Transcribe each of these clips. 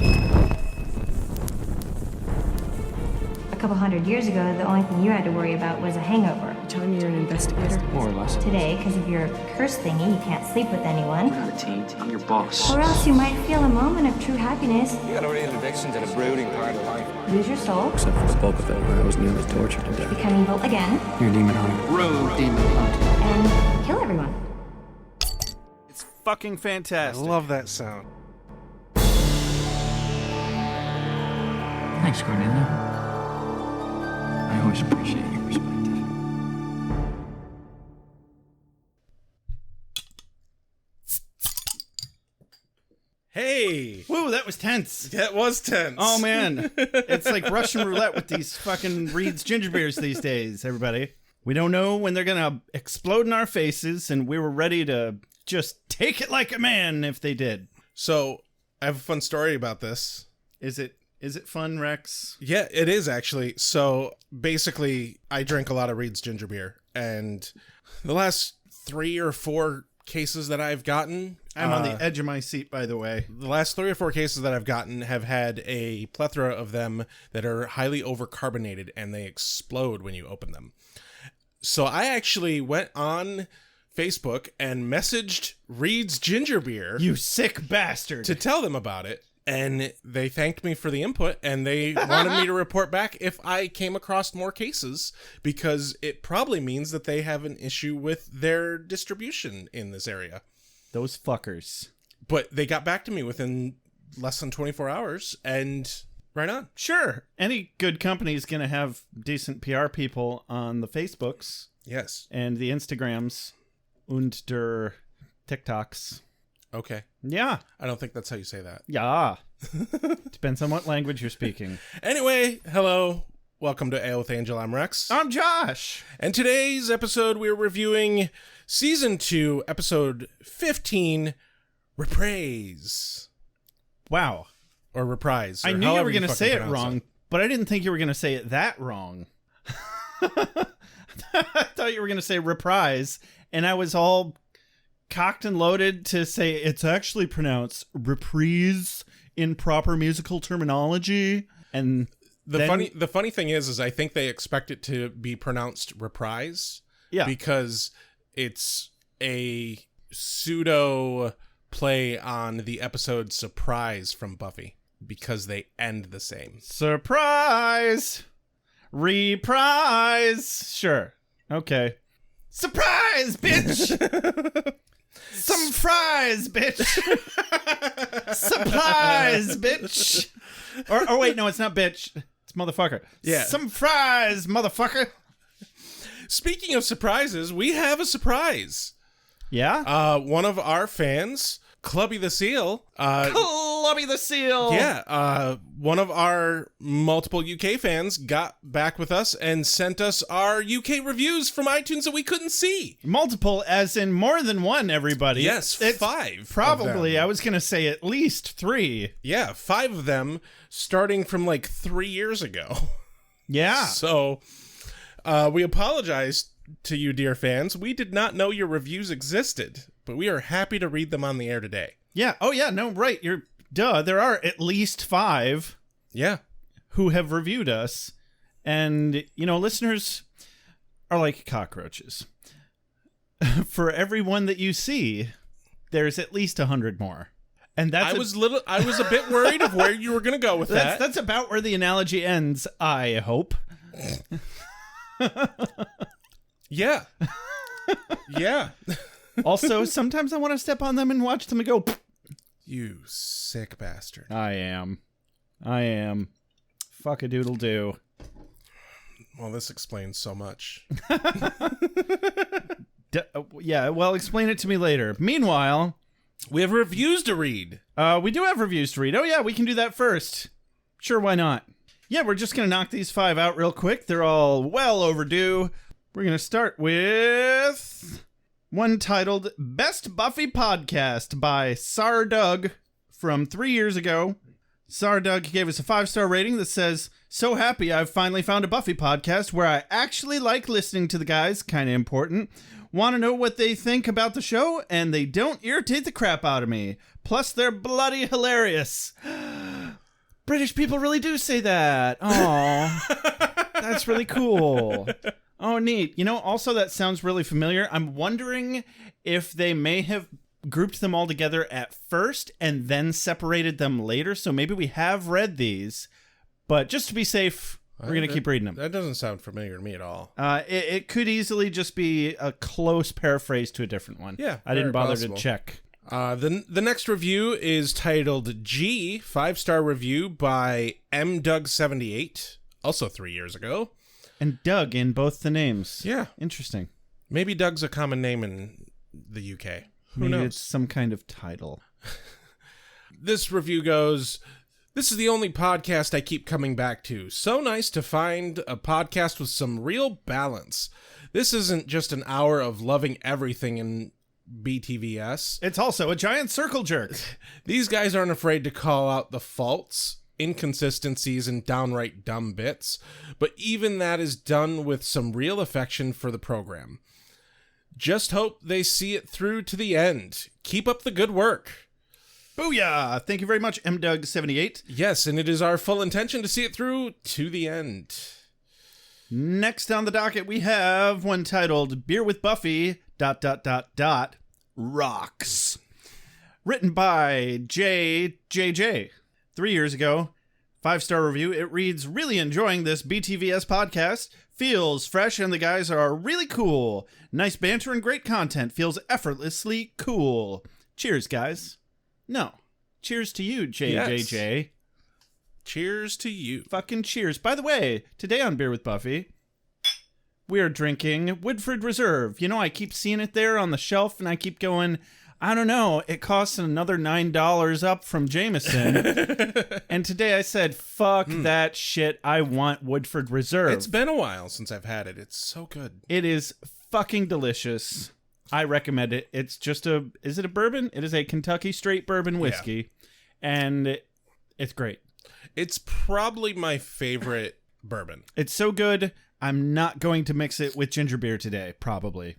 A couple hundred years ago, the only thing you had to worry about was a hangover. You telling me you're an investigator? More or less. Today, because of your curse thingy, you can't sleep with anyone. We're not a team. I'm your boss. Or else you might feel a moment of true happiness, You got a real addiction to the brooding part of life. lose your soul, Except for the bulk of it, where I was nearly tortured to death. become evil again, You're a demon hunter. Road demon hunt. and kill everyone. It's fucking I fantastic. love that sound. Thanks, Cornelia. I always appreciate your perspective. Hey! Woo, that was tense. That was tense. Oh, man. It's like Russian roulette with these fucking Reed's ginger beers these days, everybody. We don't know when they're going to explode in our faces, and we were ready to just take it like a man if they did. So, I have a fun story about this. Is it fun, Rex? Yeah, it is actually. So, basically, I drink a lot of Reed's ginger beer, and the last 3 or 4 cases that I've gotten... I'm on the edge of my seat, by the way. The last 3 or 4 cases that I've gotten have had a plethora of them that are highly overcarbonated, and they explode when you open them. So I actually went on Facebook and messaged Reed's Ginger Beer You sick bastard. to tell them about it, and they thanked me for the input, and they wanted me to report back if I came across more cases, because it probably means that they have an issue with their distribution in this area. Those fuckers. But they got back to me within less than 24 hours, and right on. Sure. Any good company is going to have decent PR people on the Facebooks Yes. and the Instagrams und der TikToks. Okay. Yeah. I don't think that's how you say that. Yeah. Depends on what language you're speaking. Anyway, hello. Welcome to Ale with Angel. I'm Rex. I'm Josh. And today's episode, we're reviewing Season 2, Episode 15, Reprise. Wow. Or Reprise. I or knew you however were going to fucking say it pronounce wrong, but I didn't think you were going to say it that wrong. I thought you were going to say reprise, and I was all cocked and loaded to say it's actually pronounced reprise in proper musical terminology. And The funny thing is I think they expect it to be pronounced reprise. Yeah. Because it's a pseudo play on the episode Surprise from Buffy, because they end the same. Surprise! Reprise! Sure. Okay. Surprise, bitch! Some fries, bitch! Surprise, bitch! Or wait, no, it's not bitch. It's motherfucker. Yeah. Some fries, motherfucker! Speaking of surprises, we have a surprise. Yeah? One of our fans, Clubby the Seal. Clubby the Seal! Yeah, one of our multiple UK fans got back with us and sent us our UK reviews from iTunes that we couldn't see. Multiple, as in more than one, everybody. Yes, It's 5. of Probably, them. I was going to say at least 3. Yeah, 5 of them starting from like 3 years ago. Yeah. So, we apologize to you, dear fans. We did not know your reviews existed, but we are happy to read them on the air today. Yeah. Oh, yeah. No, right. There are at least 5 Yeah. who have reviewed us. And, listeners are like cockroaches. For every one that you see, there's at least 100 more. And that's I was a bit worried of where you were going to go with that. that's about where the analogy ends, I hope. Yeah. Yeah. Also, sometimes I want to step on them and watch them and go, You sick bastard. I am. Fuck-a-doodle-doo. Well, this explains so much. Yeah, well, explain it to me later. Meanwhile, We have reviews to read. we do have reviews to read. Oh, yeah, we can do that first. Sure, why not? Yeah, we're just going to knock these 5 out real quick. They're all well overdue. We're going to start with one titled Best Buffy Podcast by Sardug from 3 years ago. Sardug gave us a 5-star rating that says, "So happy I've finally found a Buffy podcast where I actually like listening to the guys, kind of important. Want to know what they think about the show, and they don't irritate the crap out of me. Plus, they're bloody hilarious." British people really do say that. Oh, that's really cool. Oh, neat. You know, also that sounds really familiar. I'm wondering if they may have grouped them all together at first and then separated them later. So maybe we have read these, but just to be safe, we're going to keep reading them. That doesn't sound familiar to me at all. It could easily just be a close paraphrase to a different one. Yeah, I didn't bother possible. to check. The next review is titled G, 5-star review by MDoug78, also 3 years ago. And Doug in both the names. Yeah. Interesting. Maybe Doug's a common name in the UK. Who Maybe knows? it's some kind of title. This review goes, "This is the only podcast I keep coming back to. So nice to find a podcast with some real balance. This isn't just an hour of loving everything in BTVS. It's also a giant circle jerk. These guys aren't afraid to call out the faults, inconsistencies, and downright dumb bits, but even that is done with some real affection for the program. Just hope they see it through to the end. Keep up the good work." Booyah! Thank you very much, MDoug78. Yes, and it is our full intention to see it through to the end. Next on the docket, we have one titled Beer with Buffy, ... Rocks. Written by JJJ. 3 years ago. 5-star review. It reads, "Really enjoying this BTVS podcast. Feels fresh and the guys are really cool. Nice banter and great content. Feels effortlessly cool. Cheers, guys." No. Cheers to you, JJJ. Yes. Cheers to you. Fucking cheers. By the way, today on Beer with Buffy, we are drinking Woodford Reserve. You know, I keep seeing it there on the shelf, and I keep going, I don't know, it costs another $9 up from Jameson. And today I said, fuck that shit, I want Woodford Reserve. It's been a while since I've had it. It's so good. It is fucking delicious. I recommend it. It's just is it a bourbon? It is a Kentucky straight bourbon whiskey. And it's great. It's probably my favorite bourbon. It's so good, I'm not going to mix it with ginger beer today, probably.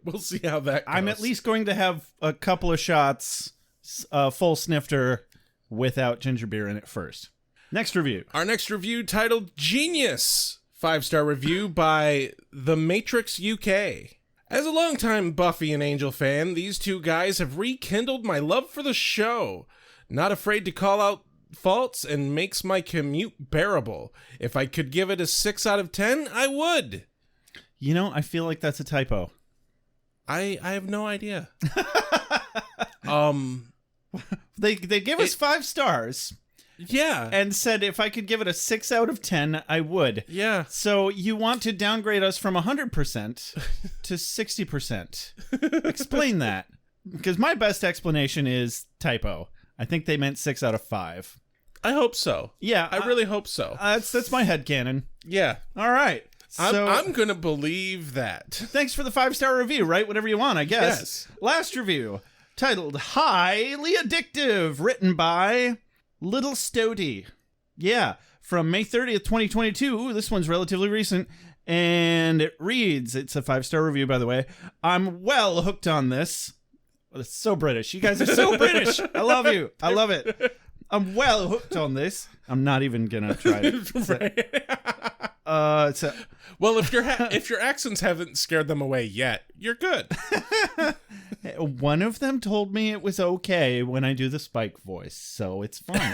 We'll see how that goes. I'm at least going to have a couple of shots, full snifter, without ginger beer in it first. Next review. Our next review titled Genius. 5-star review by The Matrix UK. As a longtime Buffy and Angel fan, these two guys have rekindled my love for the show. Not afraid to call out faults and makes my commute bearable. If I could give it a 6 out of 10, I would. You know, I feel like that's a typo. I have no idea. They give us 5 stars Yeah. and said if I could give it a 6 out of 10, I would. Yeah. So you want to downgrade us from 100% to 60%. Explain that. Because my best explanation is typo. I think they meant 6 out of 5. I hope so. Yeah. I really hope so. That's my headcanon. Yeah. All right. So I'm going to believe that. thanks for the 5-star review. Write whatever you want, I guess. Yes. Last review, titled Highly Addictive, written by Little Stody. Yeah, from May 30th, 2022. Ooh, this one's relatively recent. And it reads, it's a 5-star review, by the way. "I'm well hooked on this." Well, it's so British. You guys are so British. I love you. I love it. "I'm well hooked on this." I'm not even going to try to. Well, if your accents haven't scared them away yet, you're good. One of them told me it was okay when I do the Spike voice, so it's fine.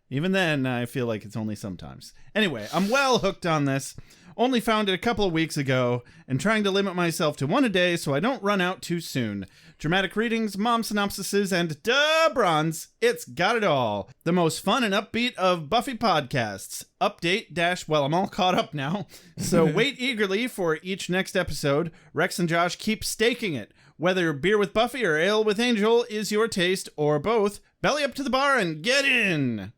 Even then, I feel like it's only sometimes. Anyway, I'm well hooked on this. Only found it a couple of weeks ago, and trying to limit myself to one a day so I don't run out too soon. Dramatic readings, mom synopsises, and duh bronze. It's got it all. The most fun and upbeat of Buffy podcasts. Update - well, I'm all caught up now. So wait eagerly for each next episode. Rex and Josh keep staking it. Whether beer with Buffy or ale with Angel is your taste, or both, belly up to the bar and get in.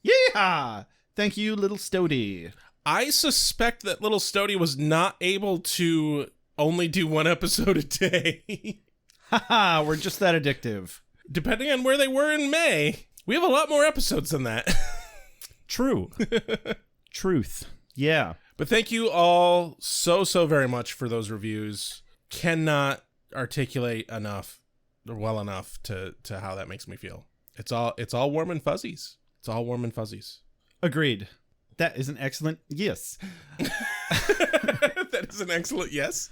Yeehaw! Thank you, Little Stody. I suspect that Little Stody was not able to only do one episode a day. Haha, we're just that addictive. Depending on where they were in May, we have a lot more episodes than that. True. Truth. Yeah. But thank you all so very much for those reviews. Cannot articulate enough or well enough to how that makes me feel. It's all warm and fuzzies. It's all warm and fuzzies. Agreed. That is an excellent yes. That is an excellent yes.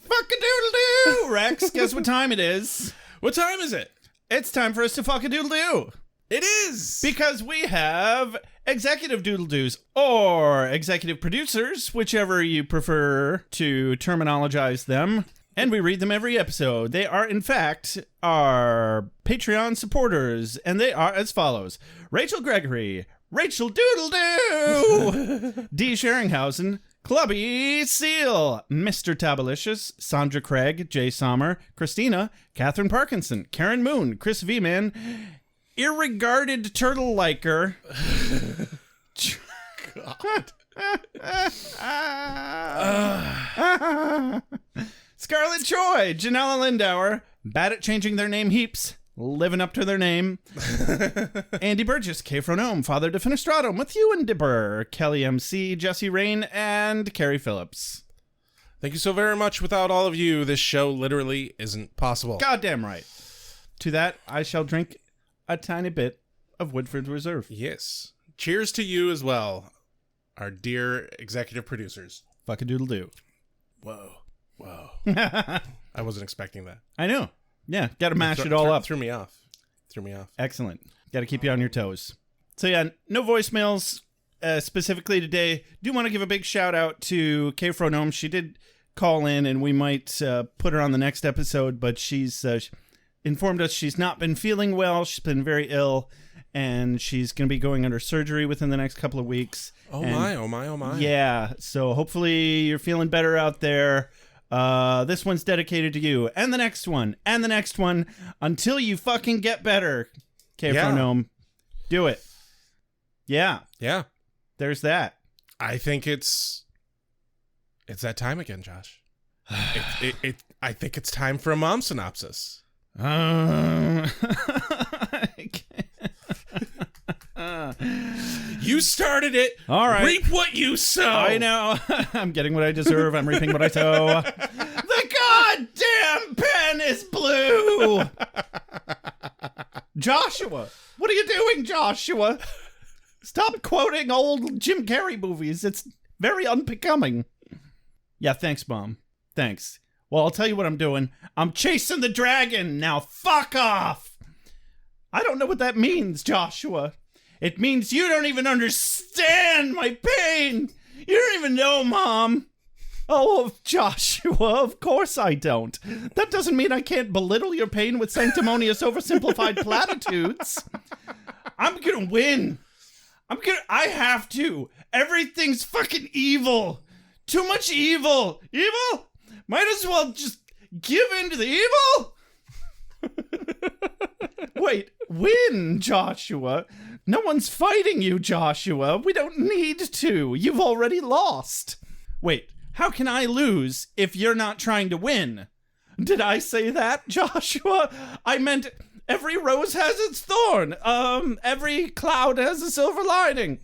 Fuck-a-doodle-doo! Rex, guess what time it is? What time is it? It's time for us to fuck-a-doodle-doo. It is! Because we have executive doodle-doos or executive producers, whichever you prefer to terminologize them. And we read them every episode. They are, in fact, our Patreon supporters. And they are as follows. Rachel Gregory, Rachel Doodle-Doo, D. Sheringhausen, Clubby Seal, Mr. Tabalicious, Sandra Craig, Jay Sommer, Christina, Catherine Parkinson, Karen Moon, Chris V-Man, Irregarded Turtle Liker, Scarlett Choi, Janella Lindauer, bad at changing their name heaps, living up to their name, Andy Burgess, K. Fronome, Father Defenestratum, Matthew and Dipper, Kelly MC, Jesse Rain, and Carrie Phillips. Thank you so very much. Without all of you, this show literally isn't possible. Goddamn right. To that, I shall drink a tiny bit of Woodford Reserve. Yes. Cheers to you as well, our dear executive producers. Fuck-a-doodle-doo. Whoa. I wasn't expecting that. I know. Yeah, gotta mash it all up. Threw me off. Excellent. Gotta keep you on your toes. So yeah, no voicemails specifically today. Do want to give a big shout out to K. Fronome. She did call in, and we might put her on the next episode, but she's informed us she's not been feeling well. She's been very ill, and she's going to be going under surgery within the next couple of weeks. Oh my. Yeah, so hopefully you're feeling better out there. This one's dedicated to you, and the next one, until you fucking get better. K. Fronome. Do it. Yeah. There's that. I think it's that time again, Josh. I think it's time for a mom synopsis. You started it. All right. Reap what you sow. I know. I'm getting what I deserve. I'm reaping what I sow. The goddamn pen is blue. Joshua. What are you doing, Joshua? Stop quoting old Jim Carrey movies. It's very unbecoming. Yeah, thanks, Mom. Thanks. Well, I'll tell you what I'm doing. I'm chasing the dragon. Now fuck off. I don't know what that means, Joshua. It means you don't even understand my pain. You don't even know, Mom. Oh, Joshua, of course I don't. That doesn't mean I can't belittle your pain with sanctimonious oversimplified platitudes. I'm gonna win. I have to. Everything's fucking evil. Too much evil. Evil? Might as well just give in to the evil? Wait, win, Joshua. No one's fighting you, Joshua. We don't need to. You've already lost. Wait, how can I lose if you're not trying to win? Did I say that, Joshua? I meant every rose has its thorn. Every cloud has a silver lining.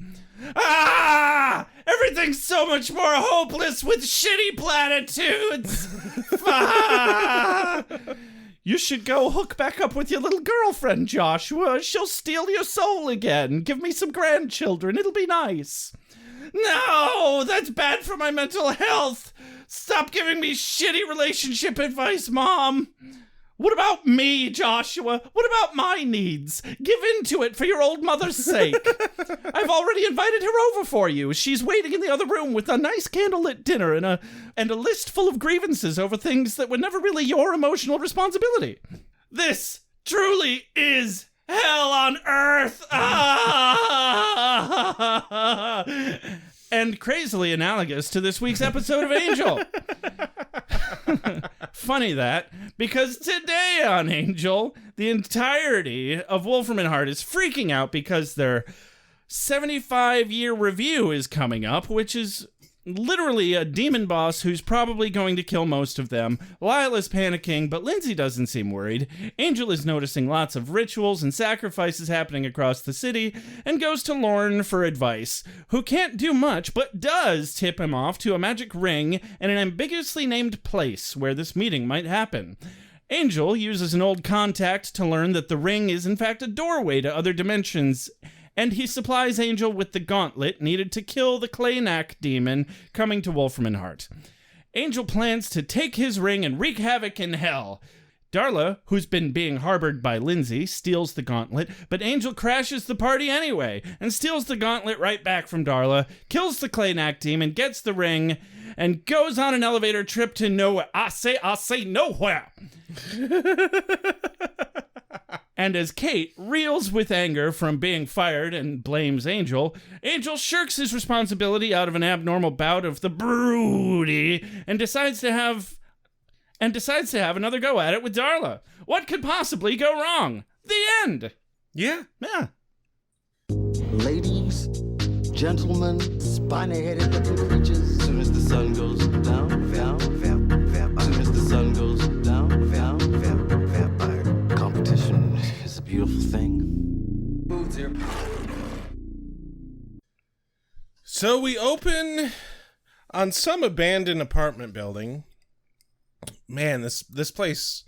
Ah! Everything's so much more hopeless with shitty platitudes. Ah! You should go hook back up with your little girlfriend, Joshua. She'll steal your soul again. Give me some grandchildren. It'll be nice. No, that's bad for my mental health. Stop giving me shitty relationship advice, Mom. What about me, Joshua? What about my needs? Give in to it for your old mother's sake. I've already invited her over for you. She's waiting in the other room with a nice candlelit dinner and a list full of grievances over things that were never really your emotional responsibility. This truly is hell on earth. Ah! And crazily analogous to this week's episode of Angel. Funny that, because today on Angel, the entirety of Wolfram and Hart is freaking out because their 75-year review is coming up, which is literally a demon boss who's probably going to kill most of them. Lyle is panicking, but Lindsay doesn't seem worried. Angel is noticing lots of rituals and sacrifices happening across the city and goes to Lorne for advice, who can't do much but does tip him off to a magic ring and an ambiguously named place where this meeting might happen. Angel uses an old contact to learn that the ring is in fact a doorway to other dimensions, and he supplies Angel with the gauntlet needed to kill the Claynack demon coming to Wolfram Hart. Angel plans to take his ring and wreak havoc in hell. Darla, who's been being harbored by Lindsay, steals the gauntlet, but Angel crashes the party anyway and steals the gauntlet right back from Darla, kills the Claynack demon, gets the ring, and goes on an elevator trip to nowhere. I say nowhere. And as Kate reels with anger from being fired and blames Angel, Angel shirks his responsibility out of an abnormal bout of the broody and decides to have another go at it with Darla. What could possibly go wrong? The end. Yeah. Ladies, gentlemen, spiny-headed looking creatures. As soon as the sun goes down, vampire. As soon as the sun goes down, vampire. Competition is a beautiful thing. So we open on some abandoned apartment building. Man, this place,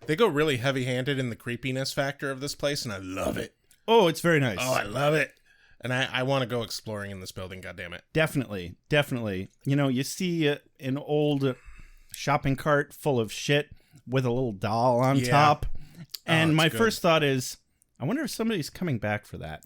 they go really heavy-handed in the creepiness factor of this place, and I love it. Oh, it's very nice. Oh, I love it. And I want to go exploring in this building, goddammit. Definitely. You know, you see an old shopping cart full of shit with a little doll on top. And my first thought is, I wonder if somebody's coming back for that.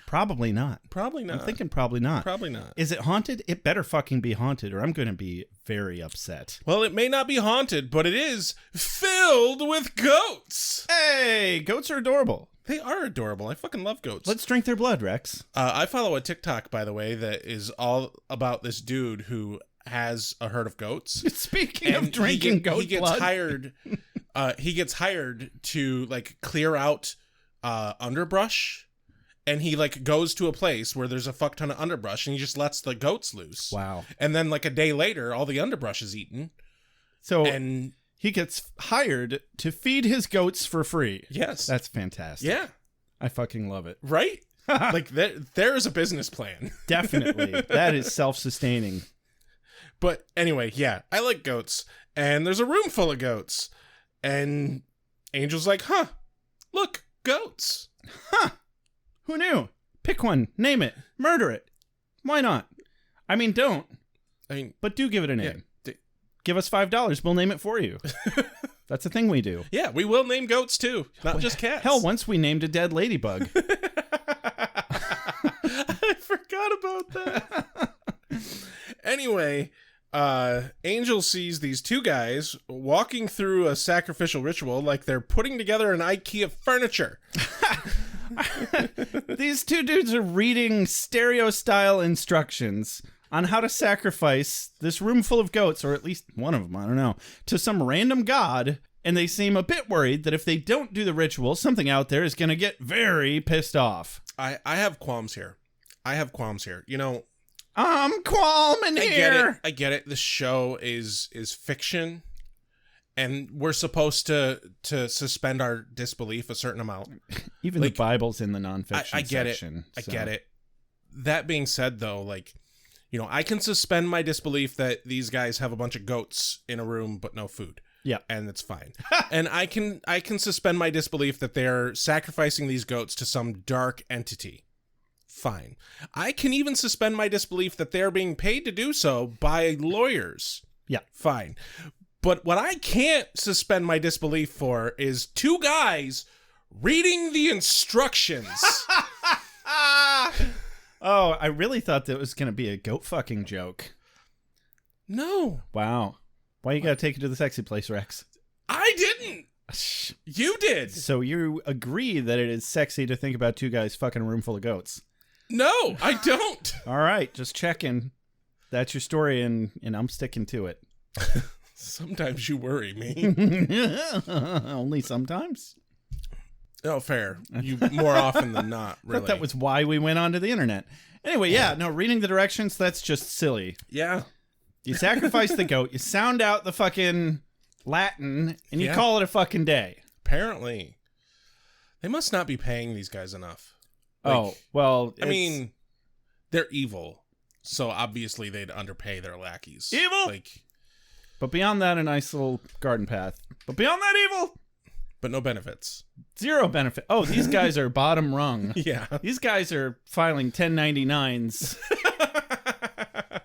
Probably not. Probably not. I'm thinking probably not. Probably not. Is it haunted? It better fucking be haunted or I'm going to be very upset. Well, it may not be haunted, but it is filled with goats. Hey, goats are adorable. They are adorable. I fucking love goats. Let's drink their blood, Rex. I follow a TikTok, by the way, that is all about this dude who has a herd of goats. Speaking of drinking goat blood. He gets hired to like clear out underbrush, and he like goes to a place where there's a fuck ton of underbrush, and he just lets the goats loose. Wow. And then like a day later, all the underbrush is eaten. And he gets hired to feed his goats for free. Yes. That's fantastic. Yeah. I fucking love it. Right? Like there is a business plan. Definitely. That is self-sustaining. But anyway, yeah, I like goats. And there's a room full of goats. And Angel's like, huh, look, goats. Huh. Who knew? Pick one, name it, murder it. Why not? I mean, don't. But do give it a name. Yeah, give us $5, we'll name it for you. That's a thing we do. Yeah, we will name goats too, not just cats. Hell, once we named a dead ladybug. I forgot about that. Anyway, Angel sees these two guys walking through a sacrificial ritual like they're putting together an IKEA furniture. These two dudes are reading stereo-style instructions on how to sacrifice this room full of goats, or at least one of them, I don't know, to some random god, and they seem a bit worried that if they don't do the ritual, something out there is going to get very pissed off. I have qualms here. You know, I'm qualming here. I get it. The show is fiction, and we're supposed to suspend our disbelief a certain amount. Even like, the Bible's in the nonfiction I get section. I get it. That being said, though, like, you know, I can suspend my disbelief that these guys have a bunch of goats in a room but no food. Yeah. And it's fine. And I can suspend my disbelief that they're sacrificing these goats to some dark entity. Fine. I can even suspend my disbelief that they're being paid to do so by lawyers. Yeah. Fine. But what I can't suspend my disbelief for is two guys reading the instructions. Oh, I really thought that was going to be a goat fucking joke. No. Wow. Why you got to take it to the sexy place, Rex? I didn't. You did. So you agree that it is sexy to think about two guys fucking a room full of goats? No, I don't. All right, just checking. That's your story, and I'm sticking to it. Sometimes you worry me. Only sometimes? Oh, fair. You more often than not, really. I thought that was why we went onto the internet. Anyway, yeah, no, reading the directions, that's just silly. Yeah. You sacrifice the goat, you sound out the fucking Latin, and you call it a fucking day. Apparently. They must not be paying these guys enough. Like, well, I mean, they're evil, so obviously they'd underpay their lackeys. Evil? Like, But beyond that, a nice little garden path. But beyond that, evil. But no benefits. Zero benefit. Oh, these guys are bottom rung. Yeah. These guys are filing 1099s.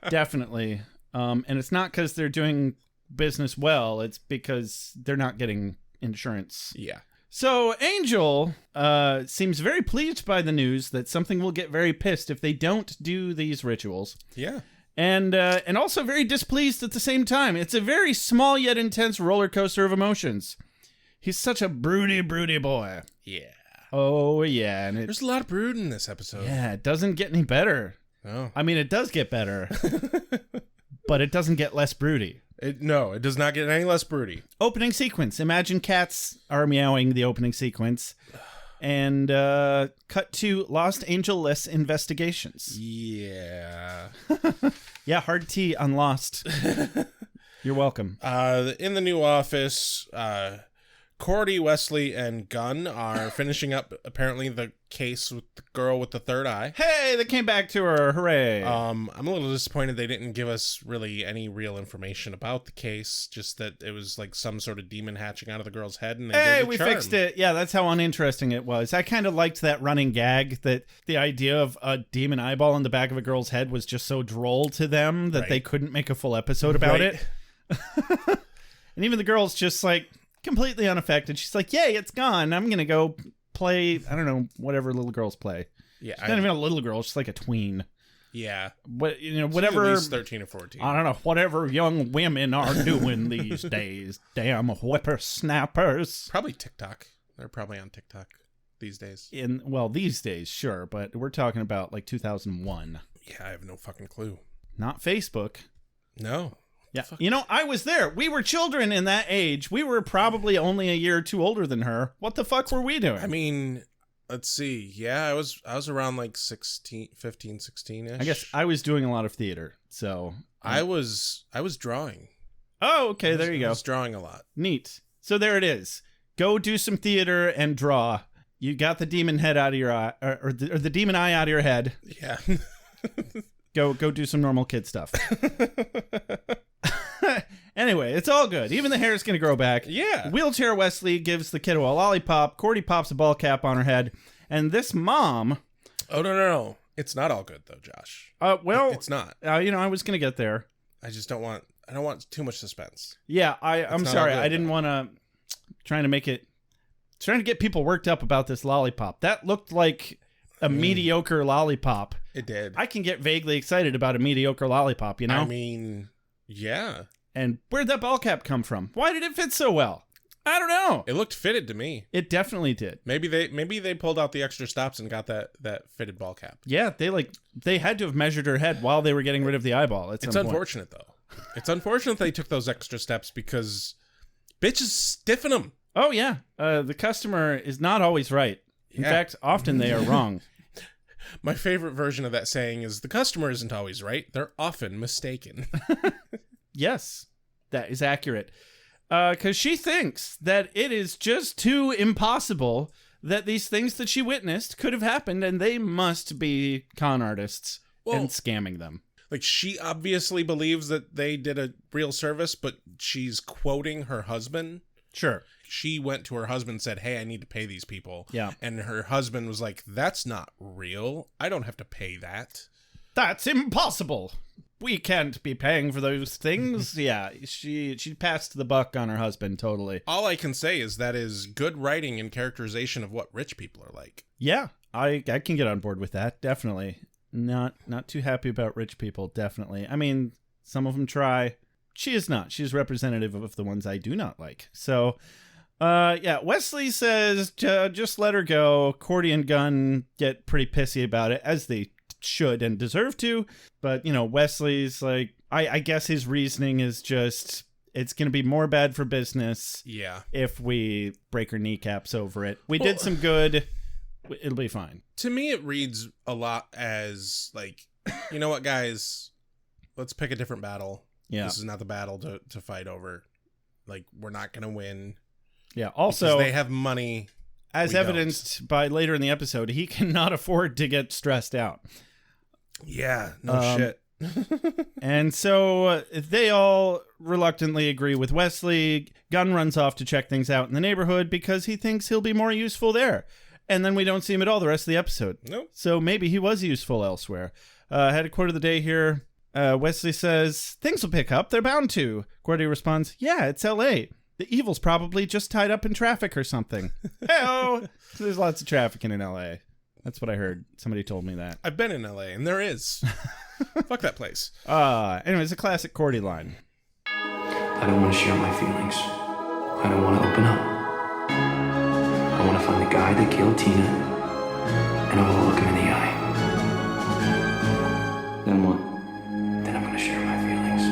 Definitely. And it's not because they're doing business well. It's because they're not getting insurance. Yeah. So Angel seems very pleased by the news that something will get very pissed if they don't do these rituals. Yeah. And also very displeased at the same time. It's a very small yet intense roller coaster of emotions. He's such a broody boy. Yeah. Oh, yeah. And There's a lot of brood in this episode. yeah, it doesn't get any better. No. I mean, it does get better, but it doesn't get less broody. No, it does not get any less broody. Opening sequence. Imagine cats are meowing the opening sequence. And cut to Lost Angel-less investigations. Yeah. Yeah, hard T on Lost. You're welcome. In the new office, Cordy, Wesley, and Gunn are finishing up, apparently, the case with the girl with the third eye. Hey, they came back to her. Hooray. I'm a little disappointed they didn't give us really any real information about the case, just that it was like some sort of demon hatching out of the girl's head. And they Hey, did the we charm. fixed it. Yeah, that's how uninteresting it was. I kind of liked that running gag that the idea of a demon eyeball in the back of a girl's head was just so droll to them that they couldn't make a full episode about it. And even the girl's just like completely unaffected. She's like, yay, it's gone. I'm going to go play, I don't know, whatever little girls play. Yeah. She's not even a little girl. She's like a tween. Yeah. But, you know, She's whatever. at least 13 or 14. I don't know, whatever young women are doing these days. Damn whippersnappers. Probably TikTok. They're probably on TikTok these days. Well, these days, sure, but we're talking about like 2001. Yeah, I have no fucking clue. Not Facebook. No. Yeah. You know, I was there. We were children in that age. We were probably only a year or two older than her. What the fuck were we doing? I mean, let's see. Yeah, I was around like 15, 16-ish. I guess I was doing a lot of theater, so I was drawing. Oh, okay, there you I go. was drawing a lot. Neat. So there it is. Go do some theater and draw. You got the demon head out of your eye, or the demon eye out of your head. Yeah. Go do some normal kid stuff. Anyway, it's all good. Even the hair's going to grow back. Yeah. Wheelchair Wesley gives the kiddo a lollipop. Cordy pops a ball cap on her head. And this mom... Oh, no. It's not all good, though, Josh. Well... It's not. You know, I was going to get there. I don't want too much suspense. Yeah, I'm not sorry. all good, I didn't though. want to... Trying to get people worked up about this lollipop. That looked like a mediocre lollipop. It did. I can get vaguely excited about a mediocre lollipop, you know? I mean, yeah. And where'd that ball cap come from? Why did it fit so well? I don't know. It looked fitted to me. It definitely did. Maybe they pulled out the extra stops and got that fitted ball cap. Yeah, they had to have measured her head while they were getting rid of the eyeball. It's unfortunate, though. It's unfortunate they took those extra steps because bitches stiffen them. Oh, yeah. The customer is not always right. In Yeah. fact, often they are wrong. My favorite version of that saying is the customer isn't always right. They're often mistaken. Yes, that is accurate. Because she thinks that it is just too impossible that these things that she witnessed could have happened, and they must be con artists and scamming them. Like, she obviously believes that they did a real service, but she's quoting her husband. Sure. She went to her husband and said, hey, I need to pay these people. Yeah. And her husband was like, that's not real. I don't have to pay that. That's impossible. We can't be paying for those things. Yeah, she passed the buck on her husband, totally. All I can say is that is good writing and characterization of what rich people are like. Yeah, I can get on board with that, definitely. Not too happy about rich people, definitely. I mean, some of them try. She is not. She's representative of the ones I do not like. So, yeah, Wesley says, just let her go. Cordy and Gunn get pretty pissy about it, as they should and deserve to. But, you know, Wesley's like, I guess his reasoning is just, it's going to be more bad for business if we break her kneecaps over it. We did some good. It'll be fine. To me, it reads a lot as, like, you know what, guys? Let's pick a different battle. Yeah. This is not the battle to fight over. Like, we're not going to win. Yeah, also, they have money. As evidenced by later in the episode, he cannot afford to get stressed out. Yeah, no shit. And so they all reluctantly agree with Wesley. Gunn runs off to check things out in the neighborhood because he thinks he'll be more useful there. And then we don't see him at all the rest of the episode. Nope. So maybe he was useful elsewhere. I had a quote of the day here. Wesley says, "Things will pick up. They're bound to." Gordy responds, "Yeah, it's L.A. The evil's probably just tied up in traffic or something." Hey-o! There's lots of traffic in L.A. That's what I heard. Somebody told me that. I've been in LA, and there is. Fuck that place. Anyways, a classic Gordy line. I don't want to share my feelings. I don't want to open up. I want to find the guy that killed Tina, and I want to look him in the eye. Then what? Then I'm going to share my feelings.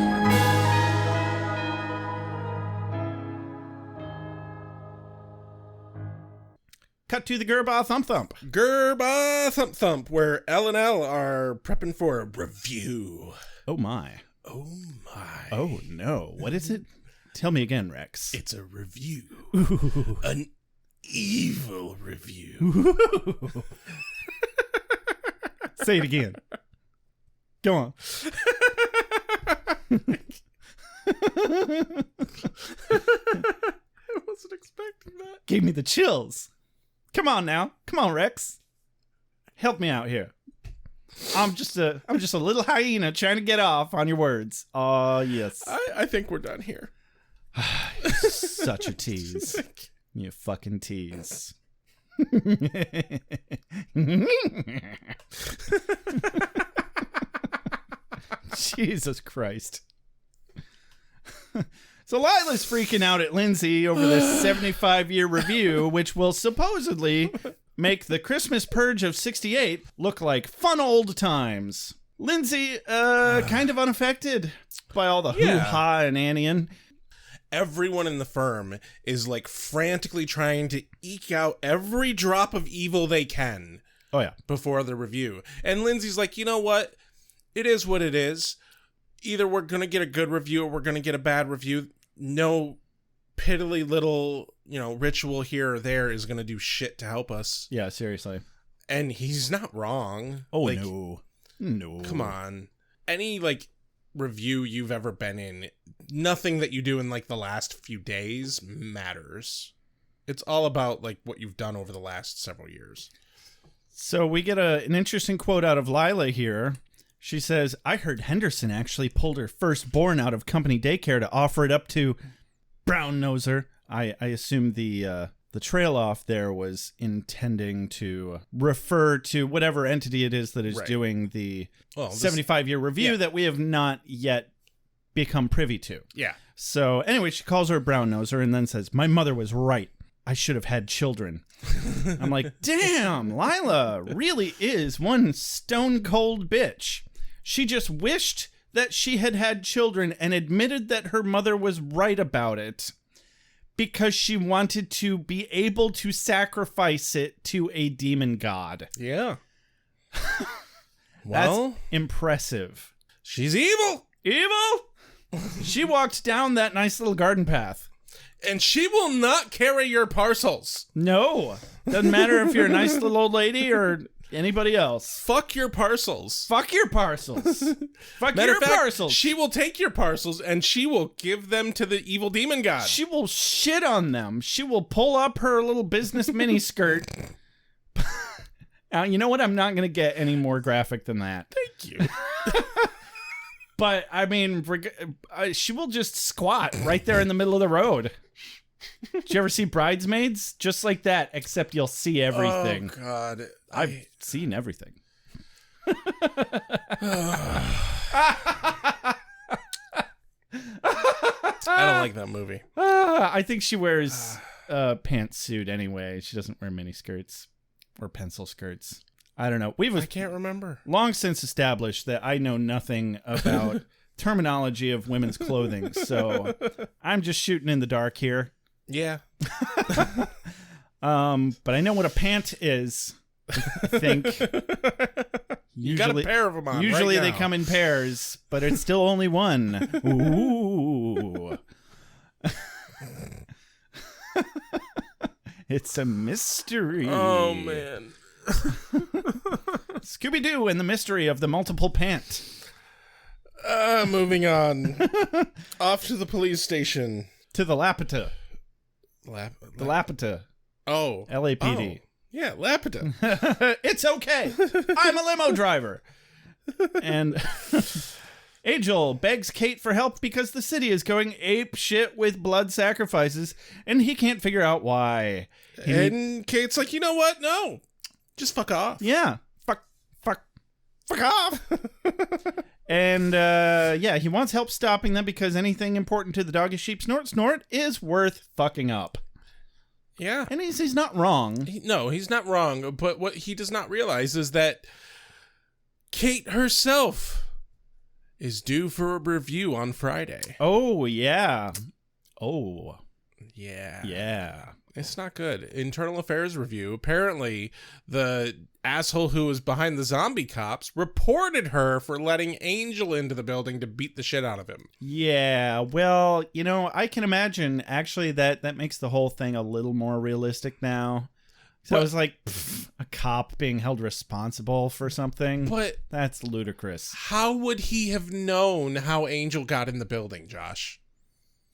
Cut to the Gerba Thump Thump. Gerba Thump Thump, where L and L are prepping for a review. Oh my. Oh my. Oh no. What is it? Tell me again, Rex. It's a review. Ooh. An evil review. Say it again. Go on. I wasn't expecting that. Gave me the chills. Come on now. Come on, Rex. Help me out here. I'm just a little hyena trying to get off on your words. Oh, yes. I think we're done here. Such a tease. You fucking tease. Jesus Christ. So Lila's freaking out at Lindsay over this 75-year review, which will supposedly make the Christmas Purge of 68 look like fun old times. Lindsay, kind of unaffected by all the hoo-ha and Annian. Everyone in the firm is like frantically trying to eke out every drop of evil they can. Oh, yeah. Before the review. And Lindsay's like, you know what? It is what it is. Either we're going to get a good review or we're going to get a bad review. No piddly little, ritual here or there is going to do shit to help us. Yeah, seriously. And he's not wrong. Oh, no. No. Come on. Any, review you've ever been in, nothing that you do in, the last few days matters. It's all about, what you've done over the last several years. So we get an interesting quote out of Lila here. She says, "I heard Henderson actually pulled her firstborn out of company daycare to offer it up to Brown Noser." I assume the trail off there was intending to refer to whatever entity it is that is doing the 75-year review that we have not yet become privy to. Yeah. So anyway, she calls her a Brown Noser and then says, "My mother was right. I should have had children." I'm like, damn, Lila really is one stone cold bitch. She just wished that she had had children and admitted that her mother was right about it because she wanted to be able to sacrifice it to a demon god. Yeah. That's impressive. She's evil. Evil? She walked down that nice little garden path. And she will not carry your parcels. No. Doesn't matter if you're a nice little old lady or anybody else. Fuck your parcels. Fuck your parcels. Fuck Matter your of fact, parcels. She will take your parcels and she will give them to the evil demon god. She will shit on them. She will pull up her little business miniskirt. Now, you know what? I'm not going to get any more graphic than that. Thank you. But, I mean, she will just squat right there in the middle of the road. Did you ever see Bridesmaids? Just like that, except you'll see everything. Oh, God. I've seen everything. I don't like that movie. I think she wears a pantsuit anyway. She doesn't wear mini skirts or pencil skirts. I don't know. I can't remember. Long since established that I know nothing about terminology of women's clothing, so I'm just shooting in the dark here. Yeah. But I know what a pant is. I think. You got a pair of them on. Usually right they now. come in pairs, but it's still only one. Ooh. It's a mystery. Oh, man. Scooby-Doo and the mystery of the multiple pant. Moving on. Off to the police station. To the Lapita. The Lapita. Oh. LAPD. Oh. Yeah, Lapita. It's okay. I'm a limo driver. And Angel begs Kate for help because the city is going ape shit with blood sacrifices, and he can't figure out why. And Kate's like, you know what? No. Just fuck off. Yeah. Fuck off. And, he wants help stopping them because anything important to the doggy sheep snort is worth fucking up. Yeah. And he's not wrong. No, he's not wrong. But what he does not realize is that Kate herself is due for a review on Friday. Oh, yeah. Oh. Yeah. Yeah. It's not good. Internal Affairs review. Apparently, the asshole who was behind the zombie cops reported her for letting Angel into the building to beat the shit out of him. Yeah, well, I can imagine actually that makes the whole thing a little more realistic now. So I was like, a cop being held responsible for something? But that's ludicrous. How would he have known how Angel got in the building, Josh?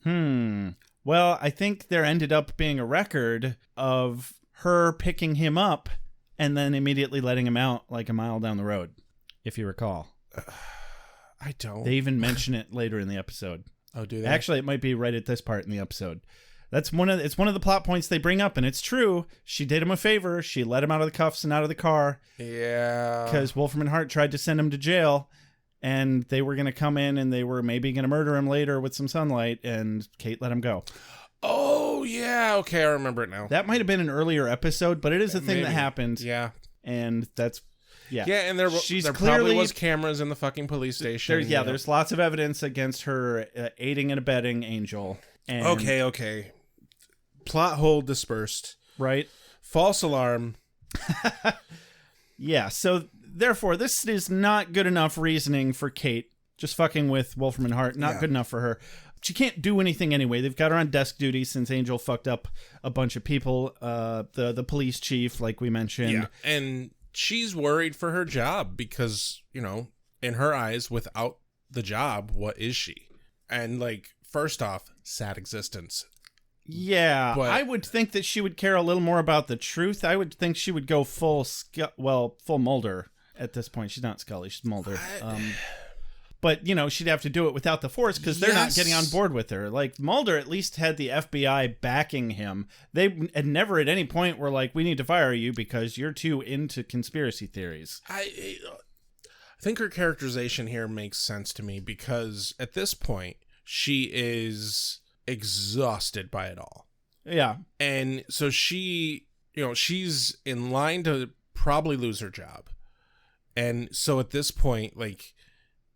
Well, I think there ended up being a record of her picking him up and then immediately letting him out like a mile down the road, if you recall. I don't. They even mention it later in the episode. Oh, do they? Actually, it might be right at this part in the episode. It's one of the plot points they bring up, and it's true. She did him a favor. She let him out of the cuffs and out of the car. Yeah. Because Wolfram and Hart tried to send him to jail, and they were going to come in, and they were maybe going to murder him later with some sunlight, and Kate let him go. Oh, yeah. Okay, I remember it now. That might have been an earlier episode, but it is a thing that happened. Yeah. And that's... Yeah, yeah, and there probably was cameras in the fucking police station. There's lots of evidence against her aiding and abetting Angel. And, Okay. Plot hole dispersed. Right. False alarm. Yeah, so therefore, this is not good enough reasoning for Kate. Just fucking with Wolfram and Hart, not good enough for her. She can't do anything anyway. They've got her on desk duty since Angel fucked up a bunch of people. The police chief, like we mentioned. Yeah, and she's worried for her job because, in her eyes, without the job, what is she? And, first off, sad existence. Yeah, but I would think that she would care a little more about the truth. I would think she would go full Mulder at this point. She's not Scully, she's Mulder. But, she'd have to do it without the Force because they're not getting on board with her. Like, Mulder at least had the FBI backing him. They had never at any point were like, we need to fire you because you're too into conspiracy theories. I think her characterization here makes sense to me because at this point, she is exhausted by it all. Yeah. And so she, she's in line to probably lose her job. And so at this point,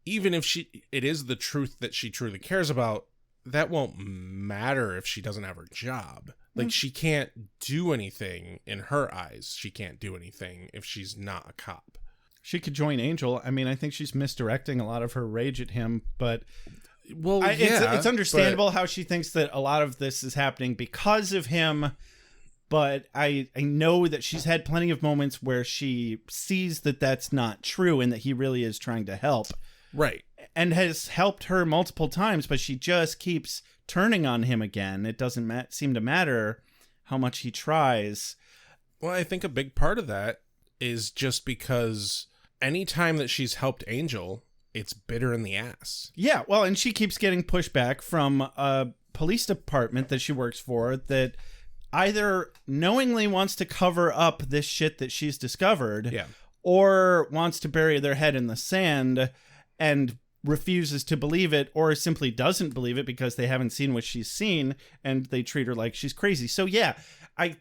even if it is the truth that she truly cares about, that won't matter if she doesn't have her job. She can't do anything in her eyes. She can't do anything if she's not a cop. She could join Angel. I mean, I think she's misdirecting a lot of her rage at him, but it's understandable how she thinks that a lot of this is happening because of him. But I know that she's had plenty of moments where she sees that that's not true and that he really is trying to help. Right. And has helped her multiple times, but she just keeps turning on him again. It doesn't seem to matter how much he tries. Well, I think a big part of that is just because any time that she's helped Angel, it's bitter in the ass. Yeah, well, and she keeps getting pushback from a police department that she works for that either knowingly wants to cover up this shit that she's discovered, or wants to bury their head in the sand and refuses to believe it, or simply doesn't believe it because they haven't seen what she's seen and they treat her like she's crazy. So yeah,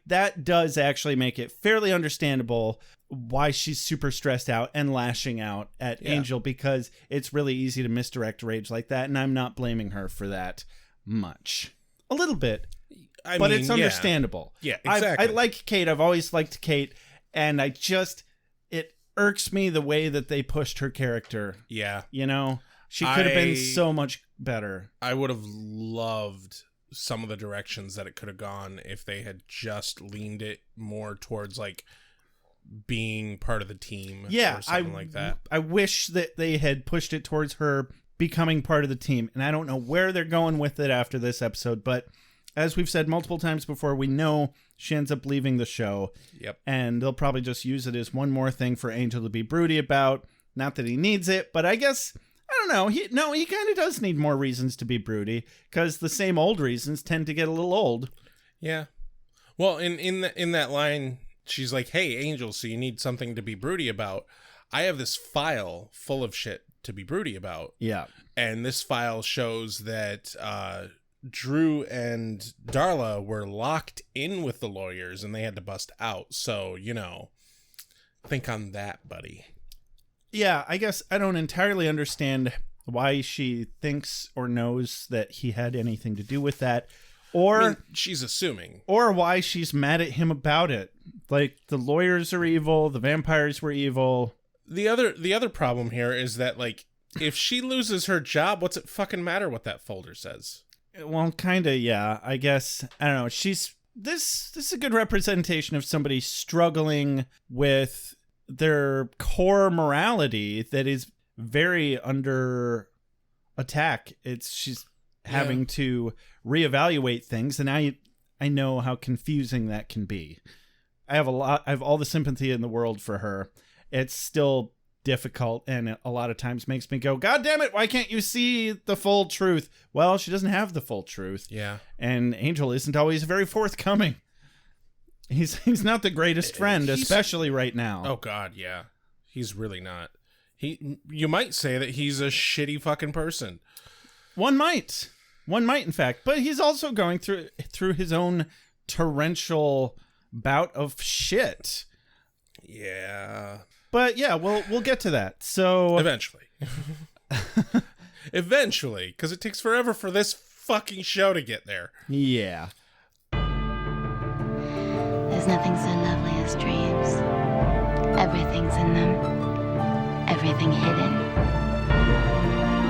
that does actually make it fairly understandable why she's super stressed out and lashing out at Angel, because it's really easy to misdirect rage like that, and I'm not blaming her for that much. A little bit, but it's understandable. Yeah, exactly. I like Kate. I've always liked Kate, and it irks me the way that they pushed her character. Yeah. She could have been so much better. I would have loved some of the directions that it could have gone if they had just leaned it more towards being part of the team, or something like that. I wish that they had pushed it towards her becoming part of the team. And I don't know where they're going with it after this episode, but as we've said multiple times before, we know she ends up leaving the show. Yep. And they'll probably just use it as one more thing for Angel to be broody about. Not that he needs it, but I guess, I don't know. He kind of does need more reasons to be broody, because the same old reasons tend to get a little old. Yeah. Well, in that line, she's like, "Hey, Angel, so you need something to be broody about. I have this file full of shit to be broody about." Yeah. And this file shows that Drew and Darla were locked in with the lawyers and they had to bust out. So, think on that, buddy. Yeah, I guess I don't entirely understand why she thinks or knows that he had anything to do with that. Or I mean, she's assuming. Or why she's mad at him about it. Like, the lawyers are evil, the vampires were evil. The other problem here is that, like, if she loses her job, what's it fucking matter what that folder says? Well, kind of, yeah. I guess, I don't know. This is a good representation of somebody struggling with their core morality that is very under attack. She's having to reevaluate things, and I know how confusing that can be. I have all the sympathy in the world for her. It's still difficult, and a lot of times makes me go, God damn it, why can't you see the full truth? Well, she doesn't have the full truth. Yeah. And Angel isn't always very forthcoming. He's not the greatest friend, especially right now. Oh God, yeah. He's really not. You might say that he's a shitty fucking person. One might, in fact, but he's also going through his own torrential bout of shit. Yeah. But yeah, we'll get to that. So eventually, because it takes forever for this fucking show to get there. Yeah. There's nothing so lovely as dreams. Everything's in them. Everything hidden.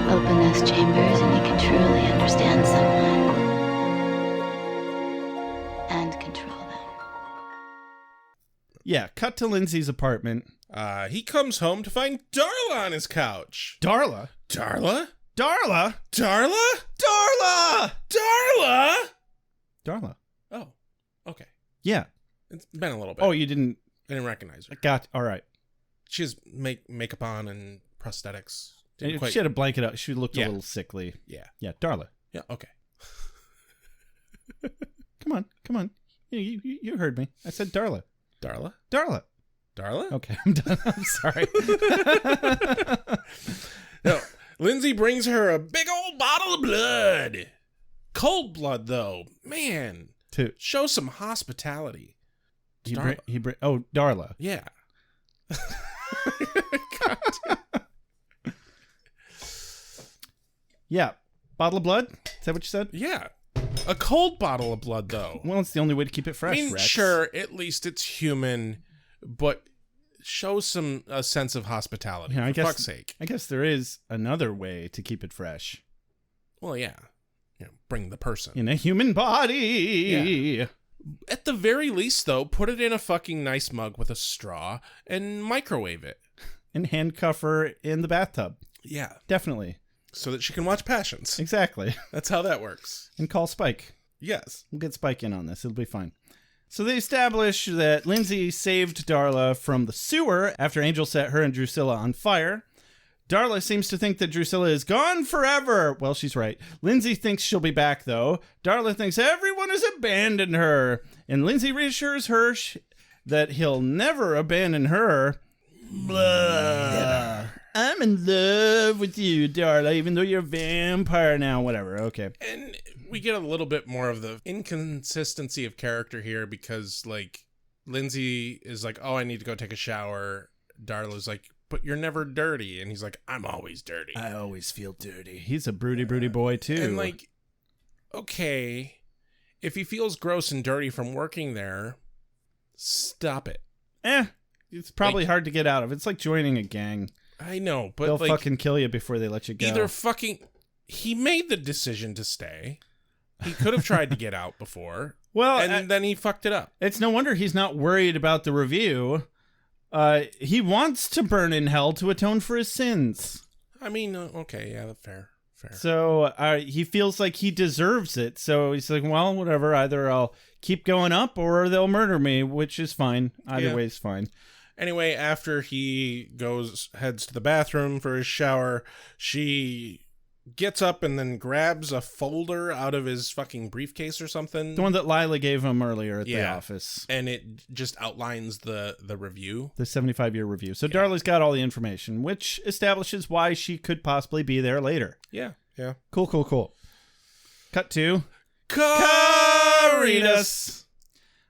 Open those chambers and you can truly understand someone. And control them. Yeah, cut to Lindsay's apartment. He comes home to find Darla on his couch. Darla? Darla? Darla? Darla? Darla! Darla? Darla. Oh, okay. Yeah. It's been a little bit. Oh, you didn't... I didn't recognize her. All right. She has makeup on and prosthetics. She had a blanket up. She looked a little sickly. Yeah. Yeah, Darla. Yeah, okay. Come on. You heard me. I said Darla. Darla? Darla. Darla? Okay, I'm done. I'm sorry. No, Lindsay brings her a big old bottle of blood. Cold blood, though. Man. Show some hospitality. Darla. Yeah. Yeah. Bottle of blood? Is that what you said? Yeah. A cold bottle of blood, though. Well, it's the only way to keep it fresh, I mean, Rex. sure, at least it's human, but show a sense of hospitality, for fuck's sake. I guess there is another way to keep it fresh. Well, yeah. Bring the person. In a human body. Yeah. At the very least, though, put it in a fucking nice mug with a straw and microwave it. And handcuff her in the bathtub. Yeah. Definitely. So that she can watch Passions. Exactly. That's how that works. And call Spike. Yes. We'll get Spike in on this. It'll be fine. So they establish that Lindsay saved Darla from the sewer after Angel set her and Drusilla on fire. Darla seems to think that Drusilla is gone forever. Well, she's right. Lindsay thinks she'll be back, though. Darla thinks everyone has abandoned her. And Lindsay reassures her that he'll never abandon her. Blah. I'm in love with you, Darla, even though you're a vampire now. Whatever, okay. And we get a little bit more of the inconsistency of character here because, like, Lindsay is like, oh, I need to go take a shower. Darla's like, but you're never dirty. And he's like, I'm always dirty. I always feel dirty. He's a broody boy, too. And, like, okay, if he feels gross and dirty from working there, stop it. It's probably hard to get out of. It's like joining a gang. I know, but they'll like, fucking kill you before they let you go. He made the decision to stay. He could have tried to get out before. Well, and then he fucked it up. It's no wonder he's not worried about the review. He wants to burn in hell to atone for his sins. I mean, okay, yeah, fair. So he feels like he deserves it. So he's like, well, whatever. Either I'll keep going up or they'll murder me, which is fine. Either way is fine. Anyway, after he heads to the bathroom for his shower, she gets up and then grabs a folder out of his fucking briefcase or something. The one that Lila gave him earlier at the office. And it just outlines the review. The 75-year review. So Darla's got all the information, which establishes why she could possibly be there later. Yeah. Cool. Cut to Caritas.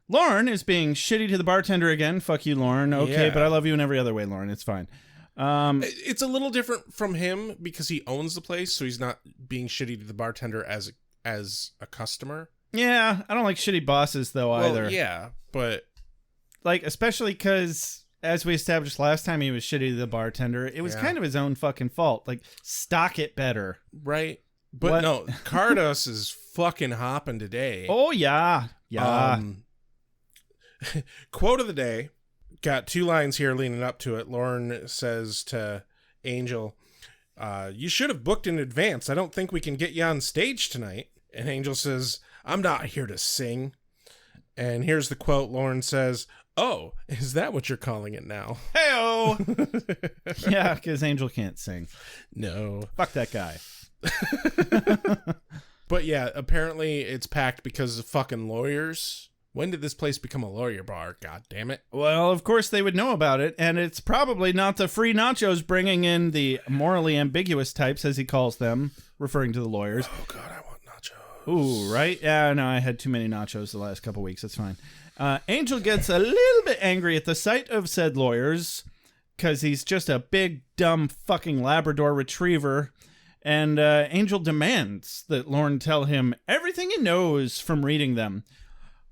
Lauren is being shitty to the bartender again. Fuck you, Lauren. Okay, but I love you in every other way, Lauren. It's fine. It's a little different from him because he owns the place, so he's not being shitty to the bartender as a customer. Yeah, I don't like shitty bosses though either. Yeah, but like especially because as we established last time, he was shitty to the bartender. It was kind of his own fucking fault. Like stock it better, right? But no, Caritas is fucking hopping today. Oh yeah. Quote of the day. Got 2 lines here leading up to it. Lauren says to Angel, you should have booked in advance. I don't think we can get you on stage tonight. And Angel says, I'm not here to sing. And here's the quote. Lauren says, oh, is that what you're calling it now? Hey-oh! Yeah, because Angel can't sing. No. Fuck that guy. But yeah, apparently it's packed because of fucking lawyers. When did this place become a lawyer bar? God damn it. Well, of course they would know about it, and it's probably not the free nachos bringing in the morally ambiguous types, as he calls them, referring to the lawyers. Oh, God, I want nachos. Ooh, right? Yeah, no, I had too many nachos the last couple weeks. That's fine. Angel gets a little bit angry at the sight of said lawyers, because he's just a big, dumb, fucking Labrador retriever, and Angel demands that Lauren tell him everything he knows from reading them.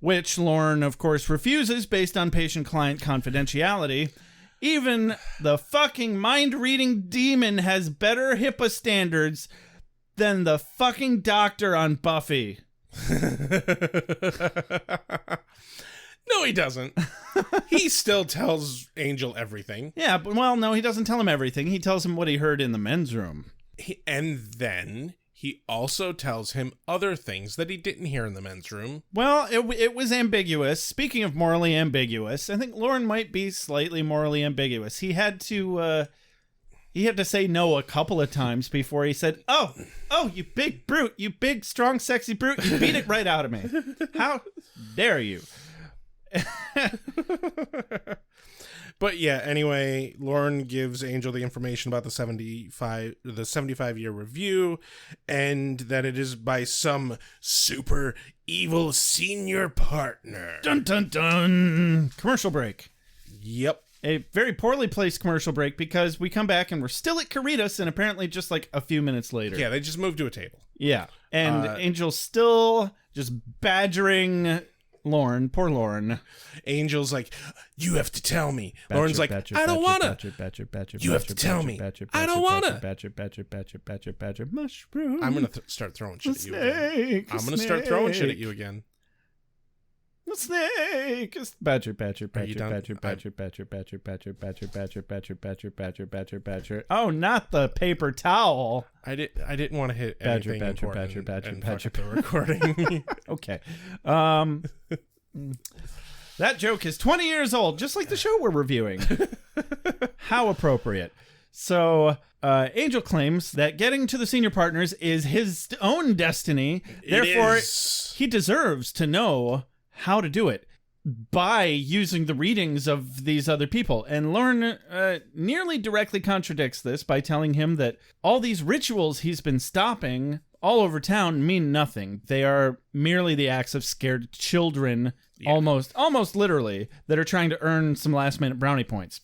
Which Lauren, of course, refuses based on patient-client confidentiality. Even the fucking mind-reading demon has better HIPAA standards than the fucking doctor on Buffy. No, he doesn't. He still tells Angel everything. Yeah, but, well, no, he doesn't tell him everything. He tells him what he heard in the men's room. And then he also tells him other things that he didn't hear in the men's room. Well, it was ambiguous. Speaking of morally ambiguous, I think Lauren might be slightly morally ambiguous. He had to say no a couple of times before he said, oh, you big brute, you big, strong, sexy brute, you beat it right out of me. How dare you? But yeah, anyway, Lauren gives Angel the information about the 75-year review, and that it is by some super evil senior partner. Dun dun dun. Commercial break. Yep. A very poorly placed commercial break because we come back and we're still at Caritas and apparently just like a few minutes later. Yeah, they just moved to a table. Yeah. And Angel's still just badgering Lauren, poor Lauren. Angel's like, you have to tell me. Lauren's like, I don't want to. You have to tell me. I don't want to. Mushroom. I'm going to start throwing shit at you again. I'm going to start throwing shit at you again. The snake. Badger. Oh, not the paper towel. I didn't want to hit anything important and fuck up the recording. Okay. That joke is 20 years old, just like the show we're reviewing. How appropriate. So, Angel claims that getting to the senior partners is his own destiny. Therefore, he deserves to know how to do it by using the readings of these other people. And Lauren nearly directly contradicts this by telling him that all these rituals he's been stopping all over town mean nothing. They are merely the acts of scared children, almost literally, that are trying to earn some last-minute brownie points.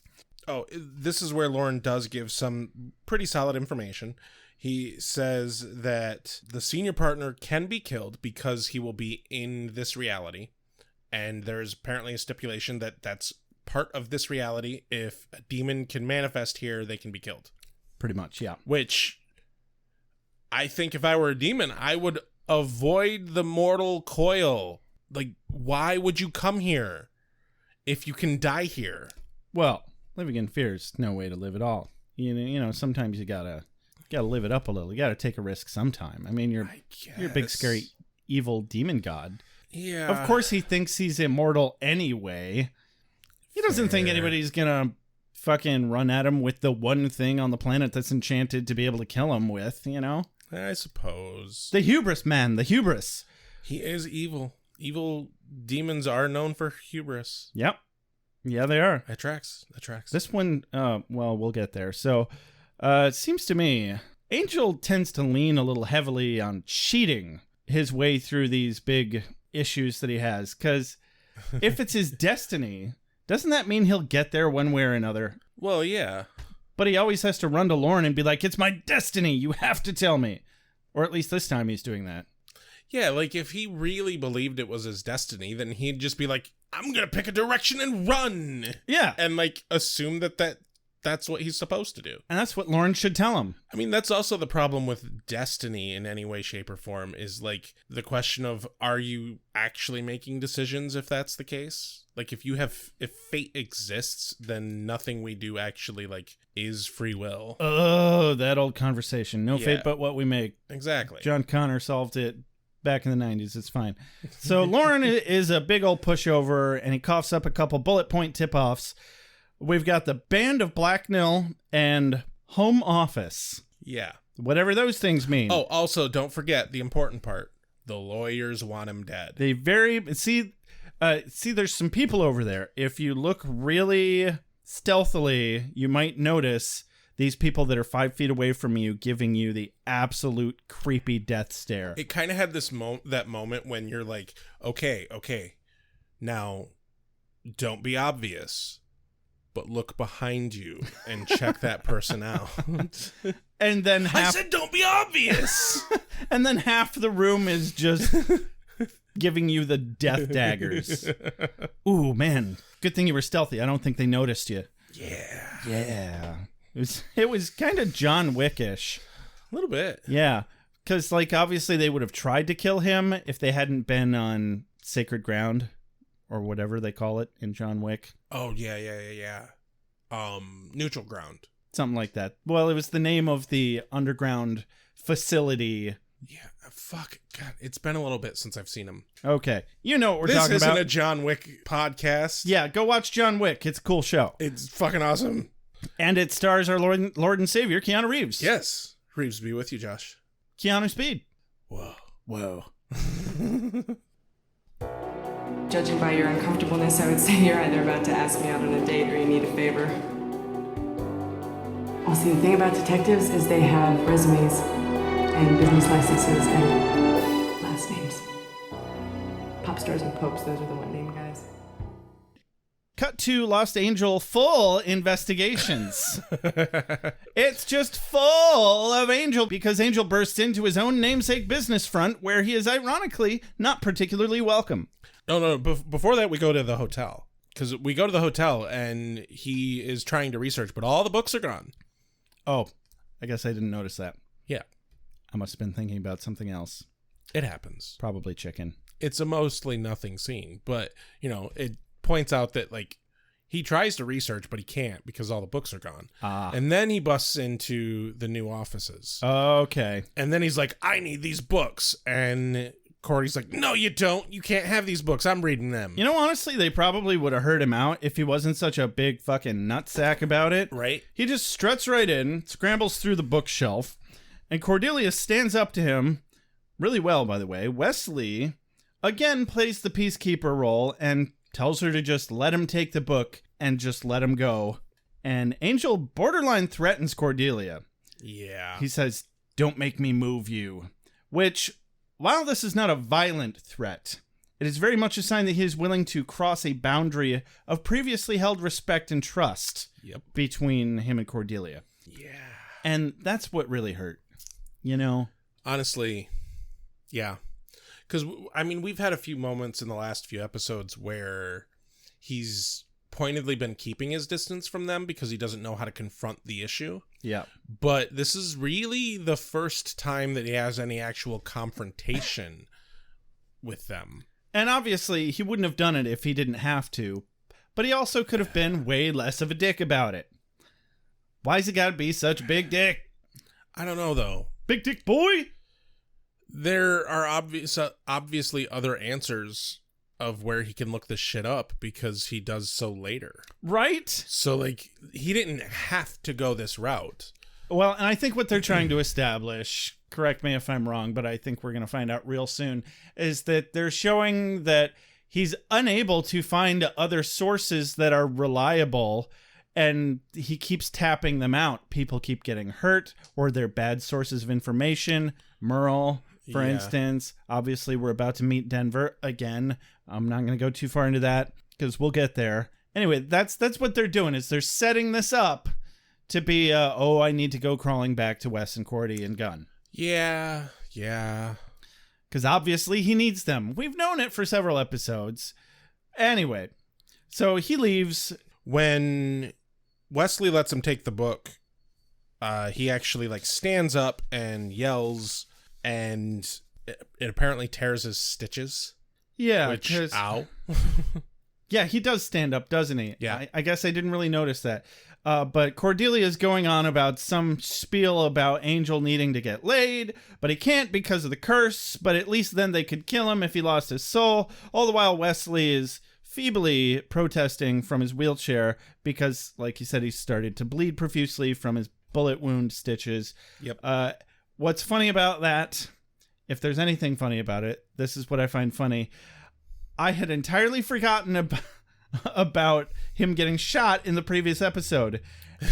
Oh, this is where Lauren does give some pretty solid information. He says that the senior partner can be killed because he will be in this reality. And there's apparently a stipulation that that's part of this reality. If a demon can manifest here, they can be killed. Pretty much, yeah. Which, I think if I were a demon, I would avoid the mortal coil. Like, why would you come here if you can die here? Well, living in fear is no way to live at all. You know, sometimes you gotta gotta live it up a little. You gotta take a risk sometime. I mean, you're a big, scary, evil demon god. Yeah. Of course, he thinks he's immortal anyway. He doesn't think anybody's gonna fucking run at him with the one thing on the planet that's enchanted to be able to kill him with, you know? I suppose. The hubris, man. The hubris. He is evil. Evil demons are known for hubris. Yep. Yeah, they are. That tracks. This one, well, we'll get there. So, it seems to me, Angel tends to lean a little heavily on cheating his way through these big issues that he has. Because if it's his destiny, doesn't that mean he'll get there one way or another? Well, yeah. But he always has to run to Lauren and be like, it's my destiny. You have to tell me. Or at least this time he's doing that. Yeah, like if he really believed it was his destiny, then he'd just be like, I'm going to pick a direction and run. Yeah. And like assume that's what he's supposed to do. And that's what Lauren should tell him. I mean, that's also the problem with destiny in any way, shape, or form is like the question of, are you actually making decisions if that's the case? Like if fate exists, then nothing we do actually like is free will. Oh, that old conversation. No fate but what we make. Exactly. John Connor solved it back in the 90s. It's fine. So Lauren is a big old pushover, and he coughs up a couple bullet point tip-offs. We've got the Band of Blacknil and Home Office. Yeah. Whatever those things mean. Oh, also, don't forget the important part. The lawyers want him dead. They see, there's some people over there. If you look really stealthily, you might notice these people that are 5 feet away from you giving you the absolute creepy death stare. It kind of had this that moment when you're like, okay, now don't be obvious, but look behind you and check that person out. And then I said don't be obvious. And then half the room is just giving you the death daggers. Ooh, man. Good thing you were stealthy. I don't think they noticed you. Yeah. It was kind of John Wick-ish. A little bit. Yeah. Because, like, obviously they would have tried to kill him if they hadn't been on sacred ground or whatever they call it in John Wick. Oh, yeah. Neutral ground. Something like that. Well, it was the name of the underground facility. Yeah, fuck. God, it's been a little bit since I've seen him. Okay. You know what we're talking about. This isn't a John Wick podcast. Yeah, go watch John Wick. It's a cool show. It's fucking awesome. And it stars our Lord and Savior, Keanu Reeves. Yes. Reeves be with you, Josh. Keanu Speed. Whoa. Judging by your uncomfortableness, I would say you're either about to ask me out on a date or you need a favor. Well, see, the thing about detectives is they have resumes and business licenses and last names. Pop stars and popes, those are the one-name guys. Cut to Lost Angel full investigations. It's just full of Angel because Angel bursts into his own namesake business front where he is ironically not particularly welcome. No. Before that, we go to the hotel. Because we go to the hotel and he is trying to research, but all the books are gone. Oh, I guess I didn't notice that. Yeah. I must have been thinking about something else. It happens. Probably chicken. It's a mostly nothing scene, but, it points out that, like, he tries to research, but he can't because all the books are gone. And then he busts into the new offices. Okay. And then he's like, I need these books. And Cordy's like, no, you don't. You can't have these books. I'm reading them. Honestly, they probably would have heard him out if he wasn't such a big fucking nutsack about it. Right. He just struts right in, scrambles through the bookshelf, and Cordelia stands up to him really well, by the way. Wesley, again, plays the peacekeeper role and tells her to just let him take the book and just let him go. And Angel borderline threatens Cordelia. Yeah. He says, don't make me move you. Which, while this is not a violent threat, it is very much a sign that he is willing to cross a boundary of previously held respect and trust between him and Cordelia. Yeah. And that's what really hurt, Honestly, yeah. Because, we've had a few moments in the last few episodes where he's pointedly been keeping his distance from them because he doesn't know how to confront the issue. Yeah. But this is really the first time that he has any actual confrontation with them. And obviously, he wouldn't have done it if he didn't have to. But he also could have been way less of a dick about it. Why's he gotta be such a big dick? I don't know, though. Big dick boy? There are obviously other answers of where he can look this shit up because he does so later. Right? So, like, he didn't have to go this route. Well, and I think what they're trying to establish, correct me if I'm wrong, but I think we're going to find out real soon, is that they're showing that he's unable to find other sources that are reliable, and he keeps tapping them out. People keep getting hurt, or they're bad sources of information. Merle, for instance. Obviously, we're about to meet Denver again. I'm not going to go too far into that because we'll get there. Anyway, that's what they're doing, is they're setting this up to be, I need to go crawling back to Wes and Cordy and Gunn. Yeah. Because obviously he needs them. We've known it for several episodes. Anyway, so he leaves. When Wesley lets him take the book, he actually like stands up and yells, and it apparently tears his stitches. Yeah, which, ow. Yeah, he does stand up, doesn't he? Yeah. I guess I didn't really notice that. But Cordelia's going on about some spiel about Angel needing to get laid, but he can't because of the curse, but at least then they could kill him if he lost his soul. All the while Wesley is feebly protesting from his wheelchair because, like he said, he started to bleed profusely from his bullet wound stitches. Yep. What's funny about that, if there's anything funny about it, this is what I find funny. I had entirely forgotten about him getting shot in the previous episode.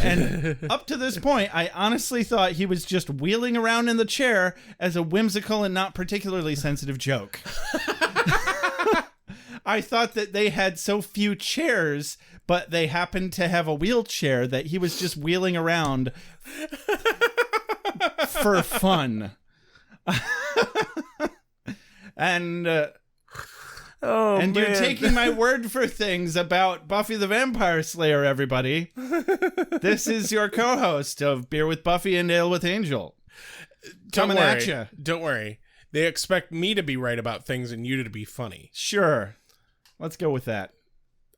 And up to this point, I honestly thought he was just wheeling around in the chair as a whimsical and not particularly sensitive joke. I thought that they had so few chairs, but they happened to have a wheelchair that he was just wheeling around for fun. And you're taking my word for things about Buffy the Vampire Slayer, everybody. This is your co-host of Beer with Buffy and Ale with Angel. Coming at you. Don't worry. They expect me to be right about things and you to be funny. Sure. Let's go with that.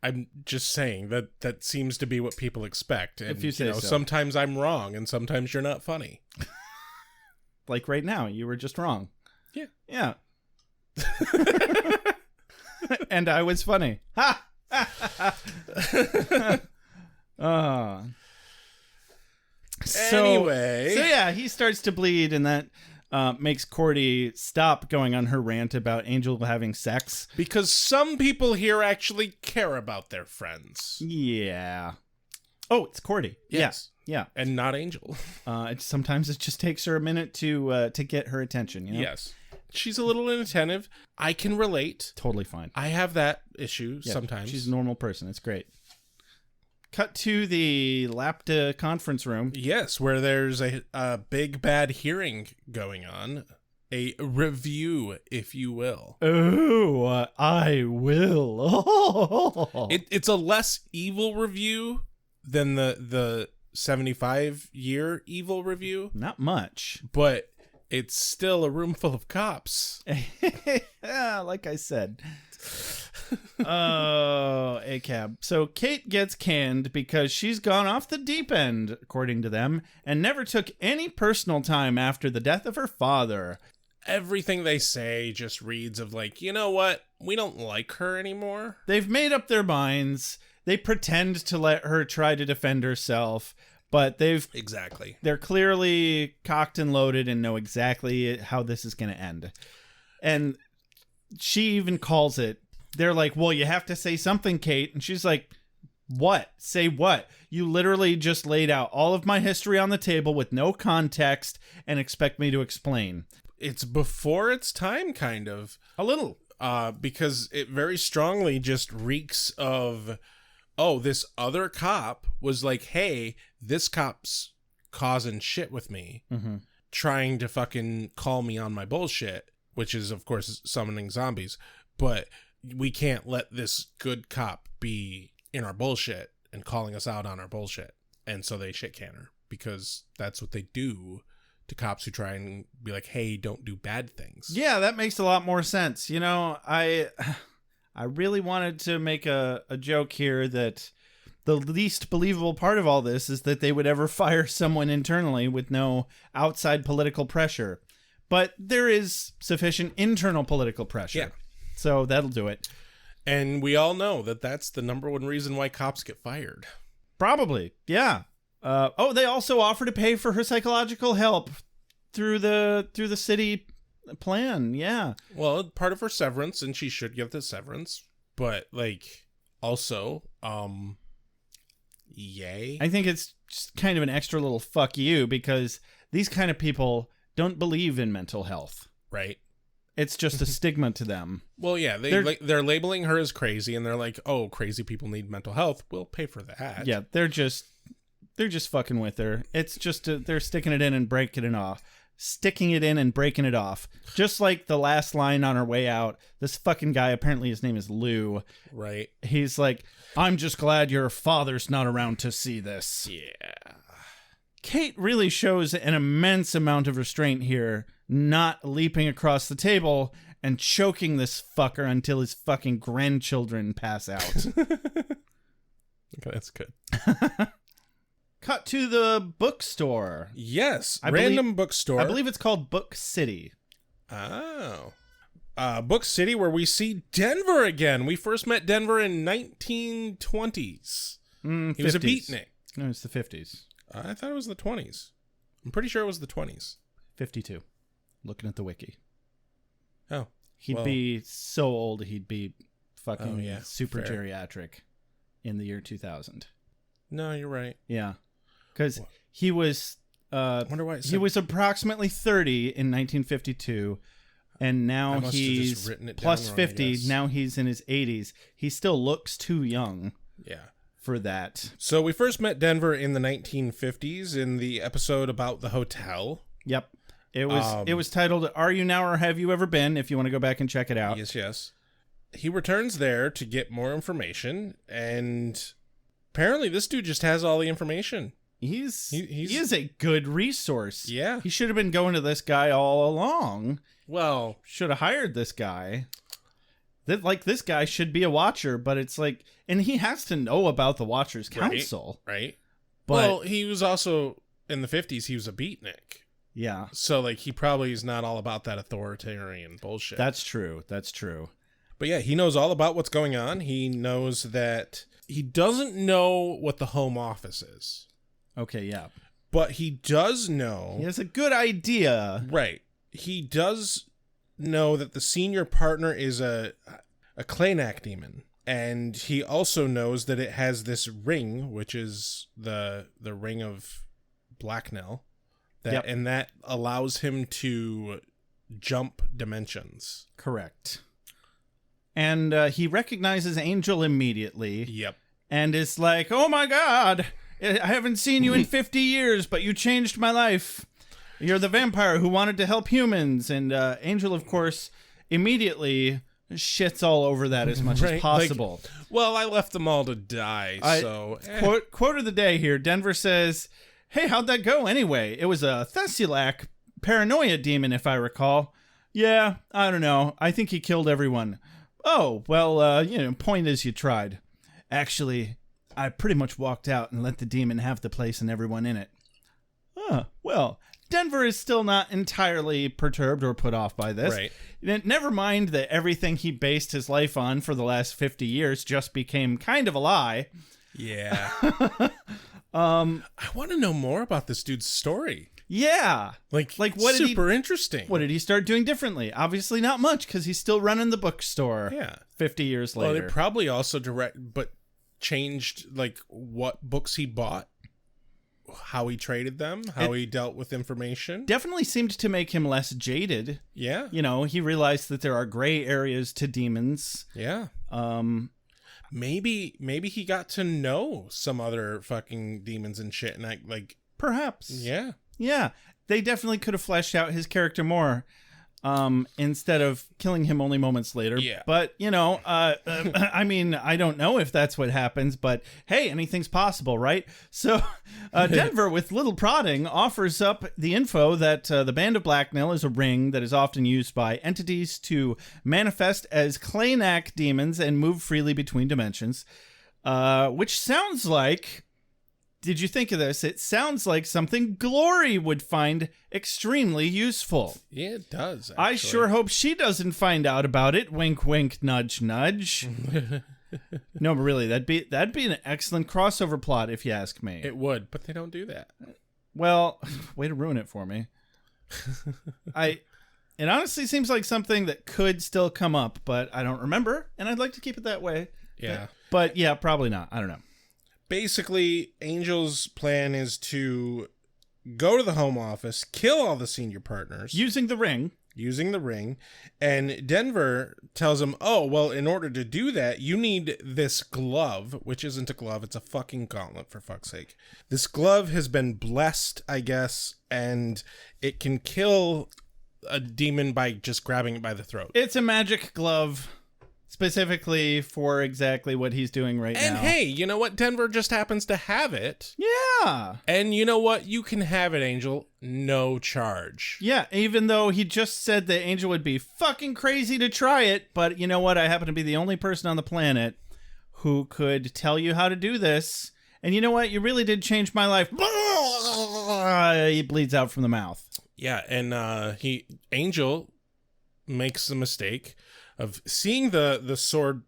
I'm just saying that seems to be what people expect. And, if you say so. Sometimes I'm wrong and sometimes you're not funny. Like right now, you were just wrong. Yeah. Yeah. And I was funny. Ha! Anyway. So yeah, he starts to bleed, and that makes Cordy stop going on her rant about Angel having sex. Because some people here actually care about their friends. Yeah. Oh, it's Cordy. Yes. Yeah. And not Angel. Sometimes it just takes her a minute to get her attention, you know? Yes. She's a little inattentive. I can relate. Totally fine. I have that issue sometimes. She's a normal person. It's great. Cut to the LAPTA conference room. Yes, where there's a big bad hearing going on. A review, if you will. Oh, I will. It's a less evil review than the 75-year evil review. Not much. But it's still a room full of cops. Yeah, like I said. Oh, ACAB. So Kate gets canned because she's gone off the deep end, according to them, and never took any personal time after the death of her father. Everything they say just reads of like, you know what? We don't like her anymore. They've made up their minds. They pretend to let her try to defend herself, but they're clearly cocked and loaded and know exactly how this is going to end. And she even calls it. They're like, well, you have to say something, Kate. And she's like, what? Say what? You literally just laid out all of my history on the table with no context and expect me to explain. It's before its time, kind of. A little. Because it very strongly just reeks of, oh, this other cop was like, hey, this cop's causing shit with me, trying to fucking call me on my bullshit, which is, of course, summoning zombies. But we can't let this good cop be in our bullshit and calling us out on our bullshit. And so they shit can her because that's what they do to cops who try and be like, hey, don't do bad things. Yeah, that makes a lot more sense. You know, I really wanted to make a joke here that the least believable part of all this is that they would ever fire someone internally with no outside political pressure. But there is sufficient internal political pressure. Yeah. So that'll do it. And we all know that that's the number one reason why cops get fired. Probably, yeah. They also offer to pay for her psychological help through the city plan. Yeah. Well, part of her severance, and she should get the severance. But like, also, yay. I think it's just kind of an extra little fuck you because these kind of people don't believe in mental health. Right. It's just a stigma to them. Well, yeah, they're labeling her as crazy, and they're like, "Oh, crazy people need mental health. We'll pay for that." Yeah, they're just fucking with her. It's just they're sticking it in and breaking it off, Just like the last line on her way out. This fucking guy, apparently his name is Lou. Right. He's like, "I'm just glad your father's not around to see this." Yeah. Kate really shows an immense amount of restraint here, not leaping across the table and choking this fucker until his fucking grandchildren pass out. Okay, that's good. Cut to the bookstore. Yes, Random bookstore. I believe it's called Book City. Oh. Book City, where we see Denver again. We first met Denver in 1920s. He was a beatnik. No, it's the 50s. I thought it was the 20s. I'm pretty sure it was the 20s. 52. Looking at the wiki. Oh. He'd be so old, he'd be fucking fair. super geriatric in the year 2000. No, you're right. Yeah. Because he was... I wonder why it said... He was approximately 30 in 1952, and now he's plus 50. Now he's in his 80s. He still looks too young. Yeah. For that. So we first met Denver in the 1950s in the episode about the hotel. Yep. It was titled Are You Now or Have You Ever Been? If you want to go back and check it out. Yes. He returns there to get more information, and apparently this dude just has all the information. He is a good resource. Yeah. He should have been going to this guy all along. Well, should have hired this guy. This guy should be a watcher, but it's like, and he has to know about the Watchers Council. Right. But, well, he was also, in the 50s, he was a beatnik. Yeah. So, like, he probably is not all about that authoritarian bullshit. That's true. But yeah, he knows all about what's going on. He knows that he doesn't know what the home office is. Okay, yeah. But he does know. He has a good idea. Right. He does know that the senior partner is a Klenak demon, and he also knows that it has this ring, which is the ring of Blacknell, and that allows him to jump dimensions. Correct. And he recognizes Angel immediately. Yep. And is like, "Oh my God, I haven't seen you in 50 years, but you changed my life. You're the vampire who wanted to help humans." And Angel, of course, immediately shits all over that as much as possible. Like, well, I left them all to die, so... Quote of the day here. Denver says, "Hey, how'd that go anyway? It was a Thessalak paranoia demon, if I recall." "Yeah, I don't know. I think he killed everyone." "Oh, well, point is you tried." "Actually, I pretty much walked out and let the demon have the place and everyone in it." Well... Denver is still not entirely perturbed or put off by this. Right. Never mind that everything he based his life on for the last 50 years just became kind of a lie. Yeah. I want to know more about this dude's story. Yeah. Like what super interesting. What did he start doing differently? Obviously not much, because he's still running the bookstore. Yeah. 50 years later. Well, they probably also changed like what books he bought, how he traded them, how he dealt with information. Definitely seemed to make him less jaded. Yeah. He realized that there are gray areas to demons. Yeah. Maybe he got to know some other fucking demons and shit, and perhaps. Yeah. Yeah. They definitely could have fleshed out his character more. Instead of killing him only moments later. Yeah. But, I mean, I don't know if that's what happens, but hey, anything's possible, right? So Denver, with little prodding, offers up the info that the Band of Blacknell is a ring that is often used by entities to manifest as Klenak demons and move freely between dimensions. which sounds like... Did you think of this? It sounds like something Glory would find extremely useful. Yeah, it does, actually. I sure hope she doesn't find out about it. Wink, wink, nudge, nudge. No, but really, that'd be an excellent crossover plot, if you ask me. It would, but they don't do that. Well, way to ruin it for me. It honestly seems like something that could still come up, but I don't remember, and I'd like to keep it that way. Yeah. But yeah, probably not. I don't know. Basically, Angel's plan is to go to the home office, kill all the senior partners. Using the ring. And Denver tells him, oh, well, in order to do that, you need this glove, which isn't a glove, it's a fucking gauntlet, for fuck's sake. This glove has been blessed, I guess, and it can kill a demon by just grabbing it by the throat. It's a magic glove. Specifically for exactly what he's doing right now. And hey, you know what? Denver just happens to have it. Yeah. And you know what? You can have it, Angel. No charge. Yeah, even though he just said that Angel would be fucking crazy to try it. But you know what? I happen to be the only person on the planet who could tell you how to do this. And you know what? You really did change my life. He bleeds out from the mouth. Yeah, and Angel makes the mistake of seeing the sword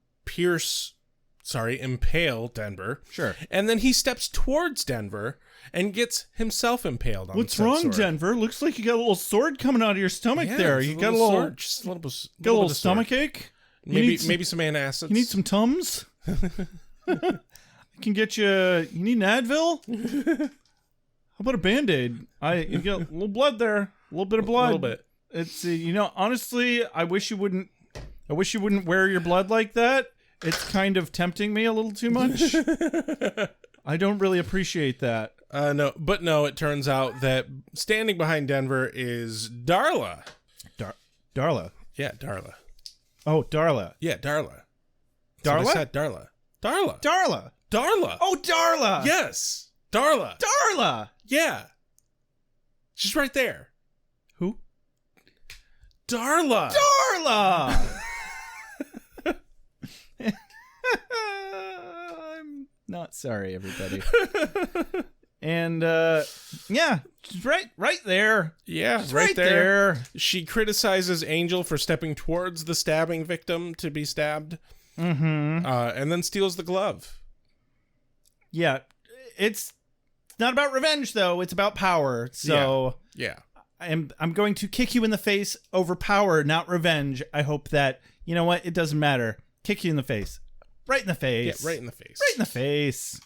impale Denver. Sure. And then he steps towards Denver and gets himself impaled on What's wrong, sword. Denver? Looks like you got a little sword coming out of your stomach there. You got a little sword, just a little got a little stomach ache? Maybe some antacids. You need some Tums? I can get you... You need an Advil? How about a Band-Aid? You got a little blood there. A little bit of blood. A little bit. It's, honestly, I wish you wouldn't wear your blood like that. It's kind of tempting me a little too much. I don't really appreciate that. No, it turns out that standing behind Denver is Darla. Darla? Yeah, Darla. Oh, Darla. Yeah, Darla. Darla? So I said Darla. Darla. Darla. Darla. Oh, Darla. Yes. Darla. Darla. Yeah. She's right there. Who? Darla. Darla. I'm not sorry, everybody. And yeah, she's right there. Yeah, she's right there. She criticizes Angel for stepping towards the stabbing victim to be stabbed. Mm-hmm. And then steals the glove. Yeah, it's not about revenge though. It's about power. So yeah. I'm going to kick you in the face over power, not revenge. I hope that, you know what? It doesn't matter. Kick you in the face. Right in the face. Yeah, right in the face. Right in the face.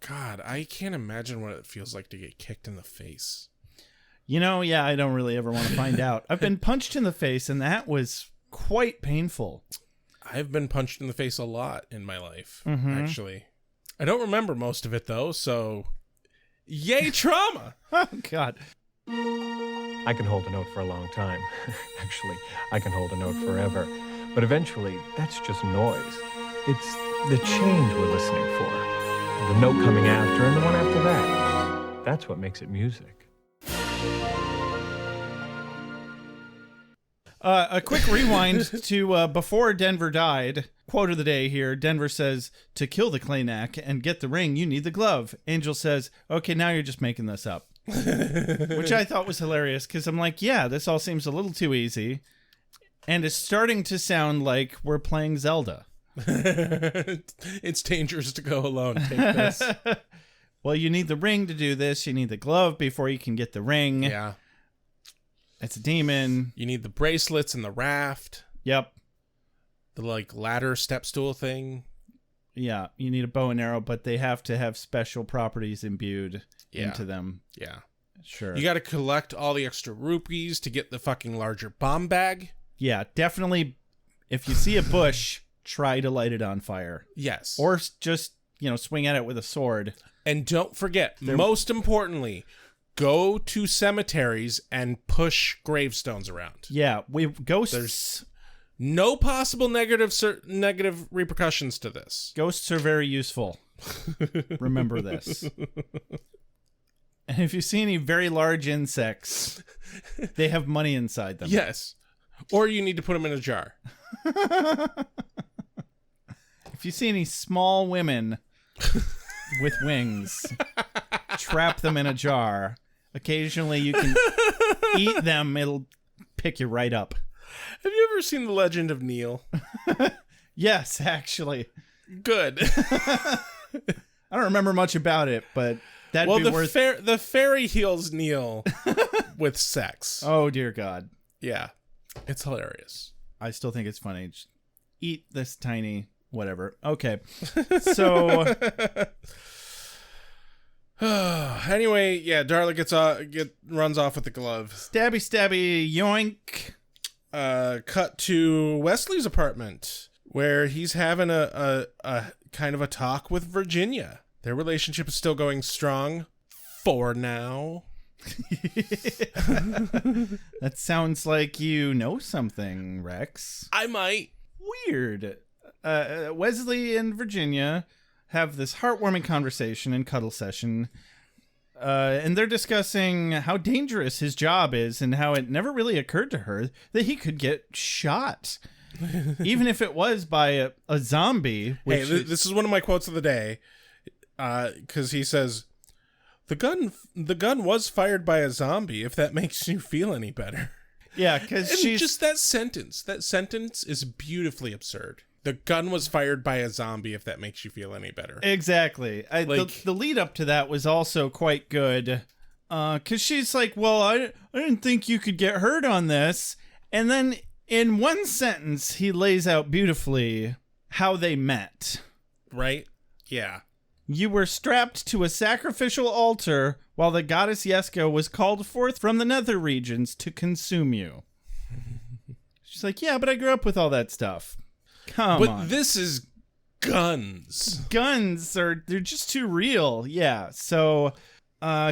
God, I can't imagine what it feels like to get kicked in the face. Yeah, I don't really ever want to find out. I've been punched in the face, and that was quite painful. I've been punched in the face a lot in my life, actually. I don't remember most of it, though, so yay, trauma! Oh, God. I can hold a note for a long time. Actually, I can hold a note forever. But eventually, that's just noise. It's the change we're listening for. The note coming after and the one after that. That's what makes it music. A quick rewind to before Denver died. Quote of the day here. Denver says, to kill the Claynack and get the ring, you need the glove. Angel says, okay, now you're just making this up. Which I thought was hilarious because I'm like, yeah, this all seems a little too easy. And it's starting to sound like we're playing Zelda. It's dangerous to go alone. Take this. Well, you need the ring to do this. You need the glove before you can get the ring. Yeah. It's a demon. You need the bracelets and the raft. Yep. The ladder step stool thing. Yeah. You need a bow and arrow, but they have to have special properties imbued into them. Yeah. Sure. You got to collect all the extra rupees to get the fucking larger bomb bag. Yeah, definitely. If you see a bush, try to light it on fire. Yes. Or just, swing at it with a sword. And don't forget, most importantly, go to cemeteries and push gravestones around. Yeah, ghosts. There's no possible negative repercussions to this. Ghosts are very useful. Remember this. And if you see any very large insects, they have money inside them. Yes. Or you need to put them in a jar. If you see any small women with wings, trap them in a jar. Occasionally you can eat them. It'll pick you right up. Have you ever seen The Legend of Neil? Yes, actually. Good. I don't remember much about it, but that'd be worth... the fairy heals Neil with sex. Oh, dear God. Yeah. It's hilarious. I still think it's funny. Just eat this tiny whatever. Okay. So... Anyway, yeah, Darla runs off with the glove. Stabby, stabby, yoink. Cut to Wesley's apartment, where he's having a kind of a talk with Virginia. Their relationship is still going strong for now. That sounds like you know something, Rex. I might. Weird. Wesley and Virginia have this heartwarming conversation and cuddle session, and they're discussing how dangerous his job is and how it never really occurred to her that he could get shot, even if it was by a zombie. Hey, this is one of my quotes of the day, because he says, the gun was fired by a zombie, if that makes you feel any better. Yeah, because she's... just that sentence is beautifully absurd. The gun was fired by a zombie, if that makes you feel any better. Exactly. The lead up to that was also quite good. Because she's like, well, I didn't think you could get hurt on this. And then in one sentence, he lays out beautifully how they met. Right? Yeah. You were strapped to a sacrificial altar while the goddess Yeska was called forth from the nether regions to consume you. She's like, yeah, but I grew up with all that stuff. Come on. But this is guns. They're just too real. Yeah. So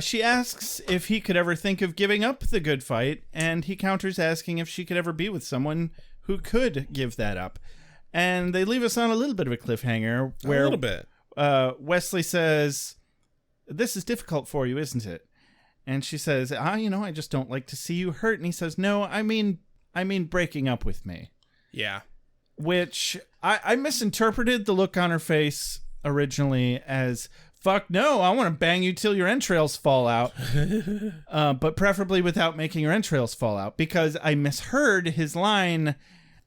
she asks if he could ever think of giving up the good fight, and he counters asking if she could ever be with someone who could give that up. And they leave us on a little bit of a cliffhanger where a little bit. Wesley says, this is difficult for you, isn't it? And she says, I just don't like to see you hurt. And he says, no, I mean breaking up with me. Yeah. Which I misinterpreted the look on her face originally as, fuck no, I want to bang you till your entrails fall out. But preferably without making your entrails fall out, because I misheard his line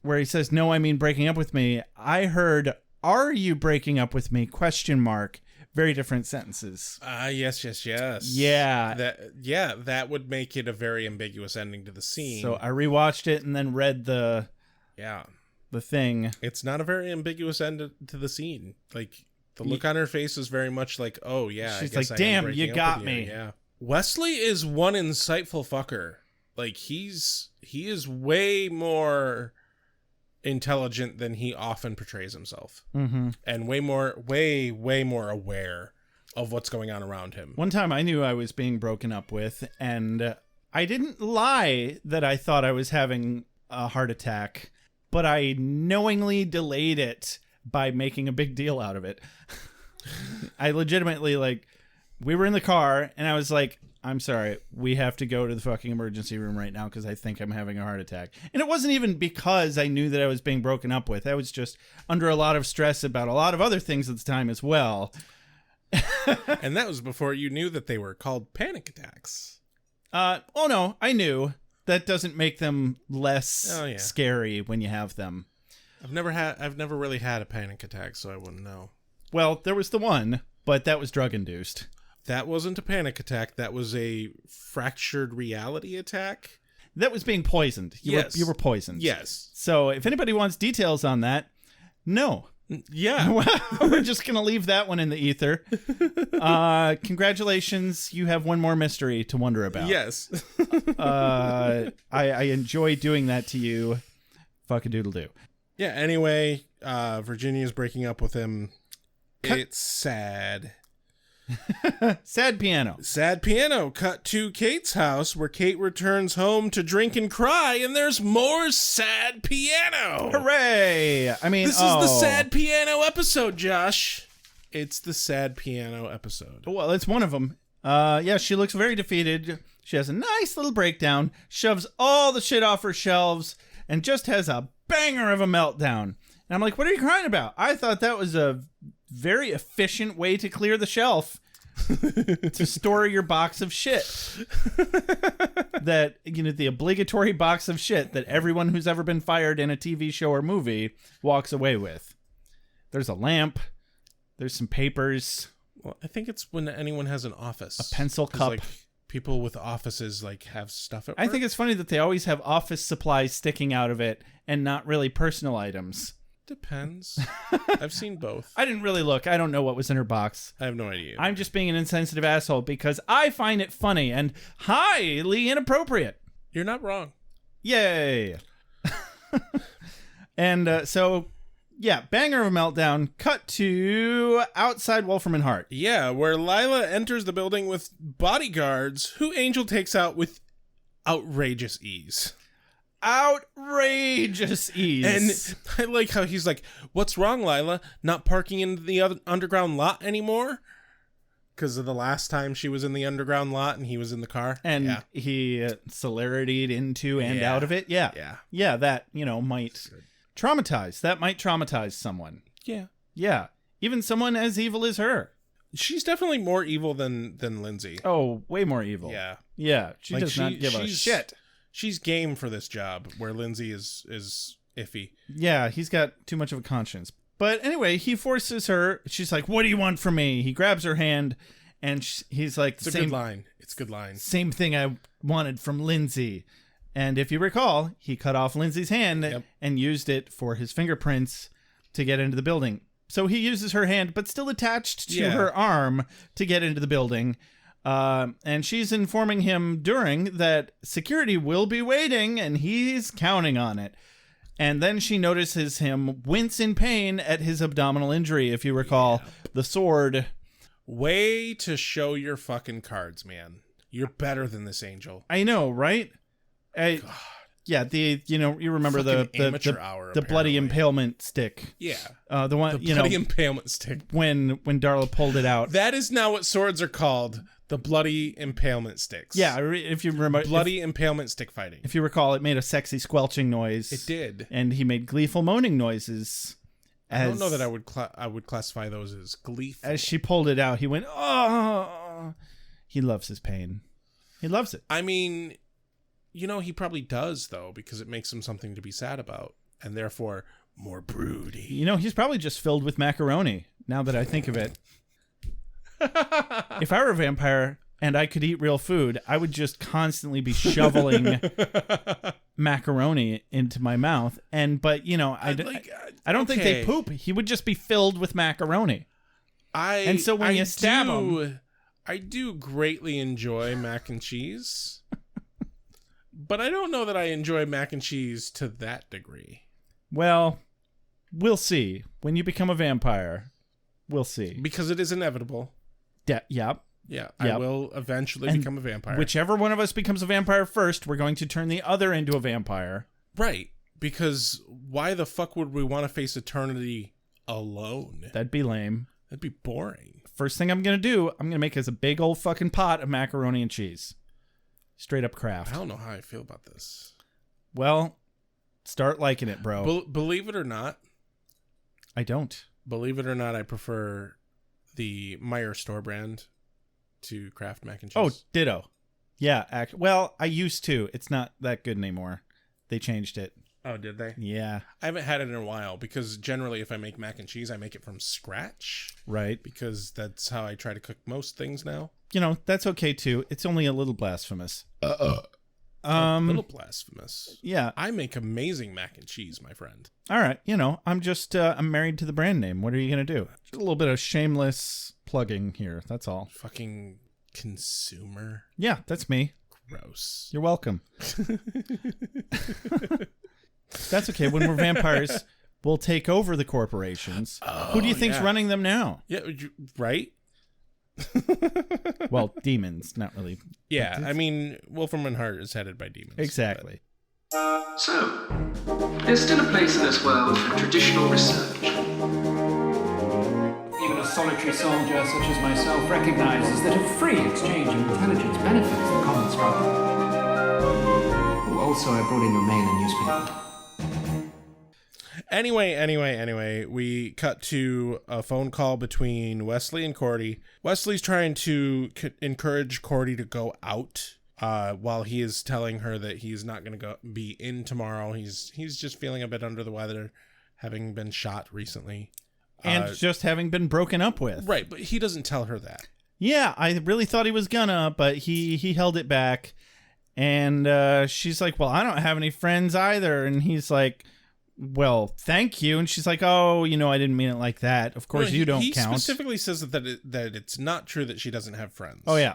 where he says, no, I mean breaking up with me. I heard, are you breaking up with me? ? Very different sentences. Yes. Yeah. That would make it a very ambiguous ending to the scene. So I rewatched it and then read the thing. It's not a very ambiguous end to the scene. Like, the look on her face is very much like, oh yeah, she's like, damn, you got me. Yeah. Wesley is one insightful fucker. Like, he is way more intelligent than he often portrays himself. Mm-hmm. And way more aware of what's going on around him. One time I knew I was being broken up with, and I didn't lie that I thought I was having a heart attack, but I knowingly delayed it by making a big deal out of it. I legitimately, we were in the car, and I was like, I'm sorry, we have to go to the fucking emergency room right now because I think I'm having a heart attack. And it wasn't even because I knew that I was being broken up with. I was just under a lot of stress about a lot of other things at the time as well. And that was before you knew that they were called panic attacks. Oh no, I knew. That doesn't make them less Oh, yeah. scary when you have them. I've never really had a panic attack, so I wouldn't know. Well, there was the one, but that was drug induced. That wasn't a panic attack. That was a fractured reality attack. That was being poisoned. You were poisoned. Yes. So if anybody wants details on that, no. Yeah. We're just going to leave that one in the ether. Congratulations. You have one more mystery to wonder about. Yes. I enjoy doing that to you. Fuck-a-doodle-doo. Yeah, anyway, Virginia's breaking up with him. It's sad. Sad piano. Sad piano. Cut to Kate's house, where Kate returns home to drink and cry, and there's more sad piano. Hooray! I mean, this is the sad piano episode, Josh. It's the sad piano episode. Well, it's one of them. Yeah, she looks very defeated. She has a nice little breakdown, shoves all the shit off her shelves, and just has a banger of a meltdown. And I'm like, what are you crying about? I thought that was a very efficient way to clear the shelf. To store your box of shit. That, the obligatory box of shit that everyone who's ever been fired in a TV show or movie walks away with. There's a lamp. There's some papers. Well, I think it's when anyone has an office. A pencil cup. Like, people with offices have stuff at work. I think it's funny that they always have office supplies sticking out of it and not really personal items. Depends. I've seen both. I didn't really look. I don't know what was in her box. I have no idea. I'm just being an insensitive asshole because I find it funny and highly inappropriate. You're not wrong. Yay. And so, banger of a meltdown. Cut to outside Wolfram and Hart. Yeah, where Lila enters the building with bodyguards who Angel takes out with outrageous ease. Outrageous ease. And I like how he's like, what's wrong, Lila? Not parking in the underground lot anymore? Because of the last time she was in the underground lot and he was in the car. And he celeritied into and out of it. Yeah, that, might traumatize. That might traumatize someone. Yeah. Even someone as evil as her. She's definitely more evil than Lindsay. Oh, way more evil. Yeah. She does not give a shit. She's game for this job, where Lindsay is iffy. Yeah, he's got too much of a conscience. But anyway, he forces her. She's like, what do you want from me? He grabs her hand, and he's like, it's a good line. It's a good line. Same thing I wanted from Lindsay. And if you recall, he cut off Lindsay's hand and used it for his fingerprints to get into the building. So he uses her hand, but still attached to her arm to get into the building. And she's informing him during that security will be waiting and he's counting on it. And then she notices him wince in pain at his abdominal injury, if you recall, the sword. Way to show your fucking cards, man. You're better than this, Angel. I know, right? Yeah, you remember the bloody impalement stick. Yeah. The one, the bloody impalement stick. When Darla pulled it out. That is now what swords are called. The bloody impalement sticks. Yeah, if you remember. Bloody impalement stick fighting. If you recall, it made a sexy squelching noise. It did. And he made gleeful moaning noises. I don't know that I would classify those as gleeful. As she pulled it out, he went, oh. He loves his pain. He loves it. I mean, he probably does, though, because it makes him something to be sad about. And therefore, more broody. He's probably just filled with macaroni, now that I think of it. If I were a vampire and I could eat real food, I would just constantly be shoveling macaroni into my mouth. I don't think they poop. He would just be filled with macaroni. And so when you stab him, I do greatly enjoy mac and cheese, but I don't know that I enjoy mac and cheese to that degree. Well, we'll see. When you become a vampire, we'll see. Because it is inevitable. Yep. Yeah, I will eventually become a vampire. Whichever one of us becomes a vampire first, we're going to turn the other into a vampire. Right, because why the fuck would we want to face eternity alone? That'd be lame. That'd be boring. First thing I'm going to do, I'm going to make us a big old fucking pot of macaroni and cheese. Straight up Kraft. I don't know how I feel about this. Well, start liking it, bro. Believe it or not. I don't. Believe it or not, I prefer the Meyer store brand to Kraft mac and cheese. Oh, ditto. Yeah, well, I used to. It's not that good anymore. They changed it. Oh, did they? Yeah. I haven't had it in a while because generally if I make mac and cheese, I make it from scratch. Right. Because that's how I try to cook most things now. That's okay too. It's only a little blasphemous. A little blasphemous. Yeah. I make amazing mac and cheese, my friend. All right. I'm just, I'm married to the brand name. What are you going to do? Just a little bit of shameless plugging here. That's all. Fucking consumer. Yeah, that's me. Gross. You're welcome. That's okay. When we're vampires, we'll take over the corporations. Oh, who do you think's running them now? Yeah, right? Well, demons, not really. Yeah, I mean, Wolfram and Hart is headed by demons. Exactly. So, there's still a place in this world for traditional research. Even a solitary soldier such as myself recognizes that a free exchange of intelligence benefits the common struggle. Oh, also, I brought in your mail and newspaper. Anyway, we cut to a phone call between Wesley and Cordy. Wesley's trying to encourage Cordy to go out while he is telling her that he's not going to be in tomorrow. He's just feeling a bit under the weather, having been shot recently. And just having been broken up with. Right, but he doesn't tell her that. Yeah, I really thought he was gonna, but he held it back. And she's like, well, I don't have any friends either. And he's like, well, thank you. And she's like, oh, I didn't mean it like that. Of course, you don't count. He specifically says that it's not true that she doesn't have friends. Oh, yeah.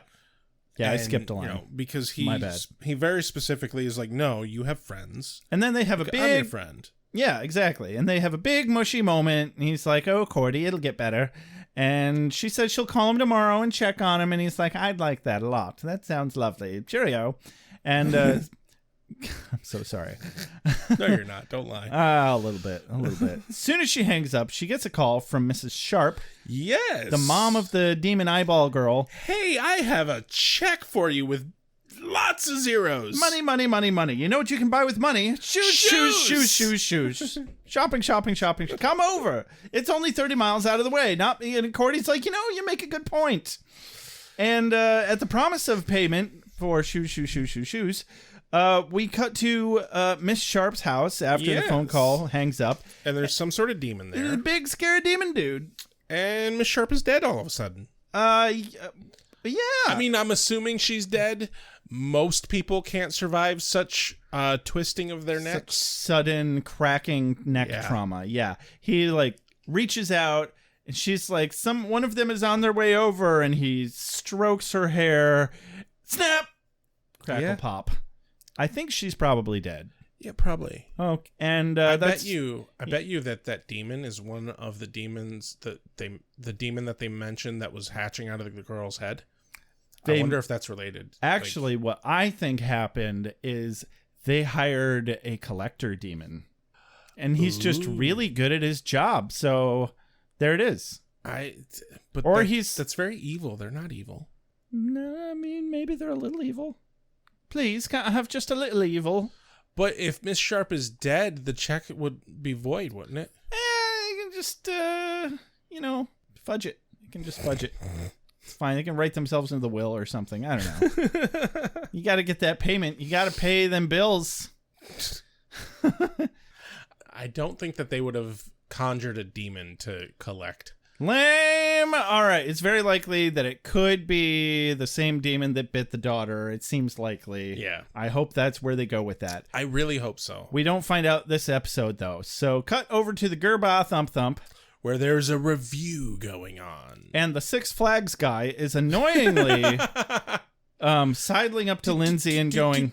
Yeah, and, I skipped a line. Because My bad. He very specifically is like, no, you have friends. And then they have a big... I'm your friend. Yeah, exactly. And they have a big mushy moment. And he's like, oh, Cordy, it'll get better. And she says she'll call him tomorrow and check on him. And he's like, I'd like that a lot. That sounds lovely. Cheerio. And I'm so sorry. No, you're not. Don't lie. A little bit. As soon as she hangs up, she gets a call from Mrs. Sharp. Yes. The mom of the demon eyeball girl. Hey, I have a check for you with lots of zeros. Money. You know what you can buy with money? Shoes. Shopping. Come over. It's only 30 miles out of the way. And Cordy's like, you make a good point. And at the promise of payment for shoes, we cut to Miss Sharp's house after the phone call hangs up. And there's some sort of demon there. There's a big, scary demon dude. And Miss Sharp is dead all of a sudden. Yeah. I mean, I'm assuming she's dead. Most people can't survive such twisting of their necks. Sudden cracking neck trauma. Yeah. He reaches out and she's like, one of them is on their way over, and he strokes her hair. Snap! Crackle pop. I think she's probably dead. Yeah, probably. Oh, and I bet you that demon is one of the demons the demon that they mentioned that was hatching out of the girl's head. I wonder if that's related. Actually, what I think happened is they hired a collector demon, and he's just really good at his job. So there it is. That's very evil. They're not evil. No, I mean, maybe they're a little evil. Please, can't I have just a little evil? But if Miss Sharp is dead, the check would be void, wouldn't it? You can just, fudge it. You can just fudge it. It's fine. They can write themselves into the will or something. I don't know. You got to get that payment. You got to pay them bills. I don't think that they would have conjured a demon to collect. Lame. All right. It's very likely that it could be the same demon that bit the daughter. It seems likely. Yeah. I hope that's where they go with that. I really hope so. We don't find out this episode, though. So cut over to the Gerba Thump Thump, where there's a review going on. And the Six Flags guy is annoyingly sidling up to Lindsay and going...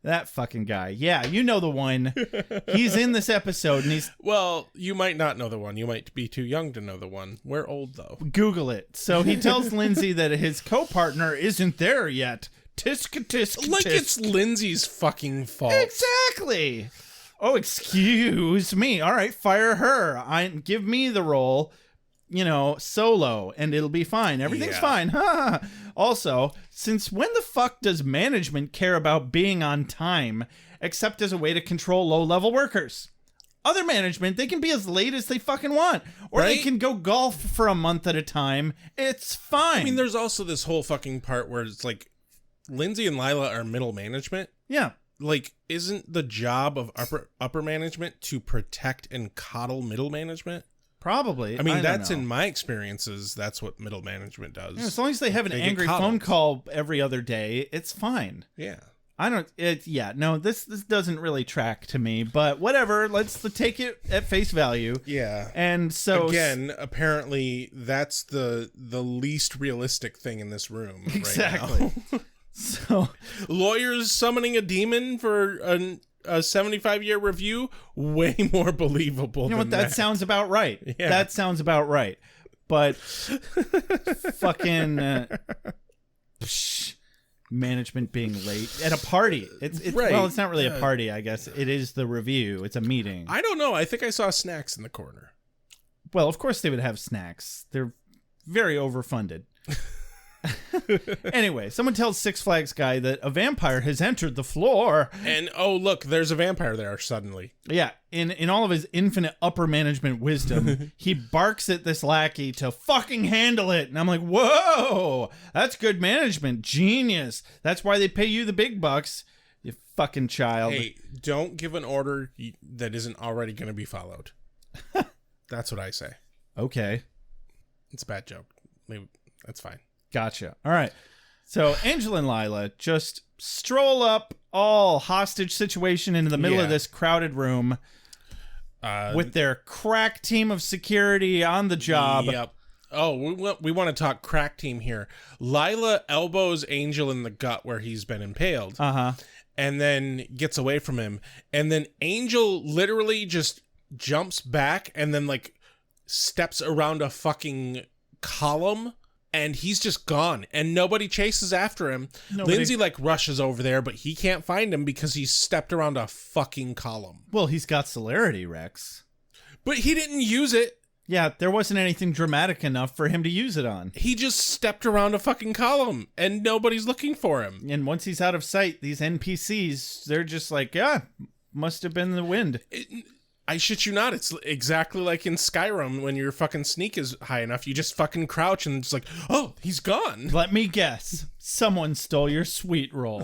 That fucking guy. Yeah, you know the one. He's in this episode, and he's... Well, you might not know the one. You might be too young to know the one. We're old, though. Google it. So he tells Lindsay that his co-partner isn't there yet. Tisk, tisk, tisk. Like it's Lindsay's fucking fault. Exactly. Oh, excuse me. All right, fire her. Give me the role, solo, and it'll be fine. Everything's fine. Also, since when the fuck does management care about being on time, except as a way to control low-level workers? Other management, they can be as late as they fucking want. Or they can go golf for a month at a time. It's fine. I mean, there's also this whole fucking part where it's like, Lindsay and Lila are middle management. Yeah. Like, isn't the job of upper management to protect and coddle middle management? Probably. I mean, that's in my experiences, that's what middle management does. As long as they have an angry phone call every other day, it's fine. Yeah. This doesn't really track to me, but whatever, let's take it at face value. Yeah. And so... Again, apparently, that's the least realistic thing in this room exactly. right now. So... Lawyers summoning a demon for a 75-year review, way more believable than that sounds about right. Yeah. That sounds about right. But fucking management being late at a party. It's right. Well, it's not really a party, I guess. It is the review. It's a meeting. I don't know. I think I saw snacks in the corner. Well, of course they would have snacks. They're very overfunded. Anyway, someone tells Six Flags guy that a vampire has entered the floor. And, oh, look, there's a vampire there suddenly. Yeah, in all of his infinite upper management wisdom, he barks at this lackey to fucking handle it. And I'm like, whoa, that's good management. Genius. That's why they pay you the big bucks, you fucking child. Hey, don't give an order that isn't already going to be followed. That's what I say. Okay. It's a bad joke. Maybe that's fine. Gotcha. All right. So Angel and Lila just stroll up all hostage situation into the middle of this crowded room with their crack team of security on the job. Yep. Oh, we want to talk crack team here. Lila elbows Angel in the gut where he's been impaled. Uh-huh. And then gets away from him. And then Angel literally just jumps back and then like steps around a fucking column and he's just gone and nobody chases after him. Lindsay like rushes over there, but he can't find him because he's stepped around a fucking column. Well, he's got celerity, Rex. But he didn't use it. Yeah, there wasn't anything dramatic enough for him to use it on. He just stepped around a fucking column and nobody's looking for him. And once he's out of sight, these NPCs, they're just like, yeah, must have been the wind. I shit you not. It's exactly like in Skyrim when your fucking sneak is high enough. You just fucking crouch and it's like, oh, he's gone. Let me guess. Someone stole your sweet roll.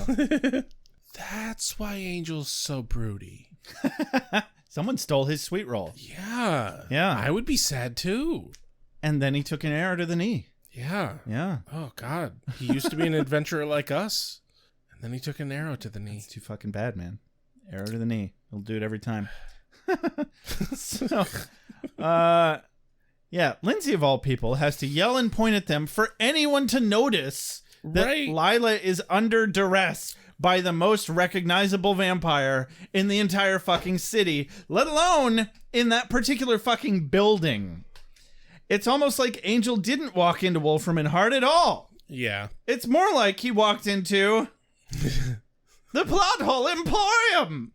That's why Angel's so broody. Someone stole his sweet roll. Yeah. Yeah. I would be sad too. And then he took an arrow to the knee. Yeah. Yeah. Oh, God. He used to be an adventurer like us. And then he took an arrow to the knee. It's too fucking bad, man. Arrow to the knee. He'll do it every time. So, yeah, Lindsay of all people has to yell and point at them for anyone to notice that Lila is under duress by the most recognizable vampire in the entire fucking city, let alone in that particular fucking building. It's almost like Angel didn't walk into Wolfram and Hart at all. Yeah. It's more like he walked into the Plot Hole Emporium.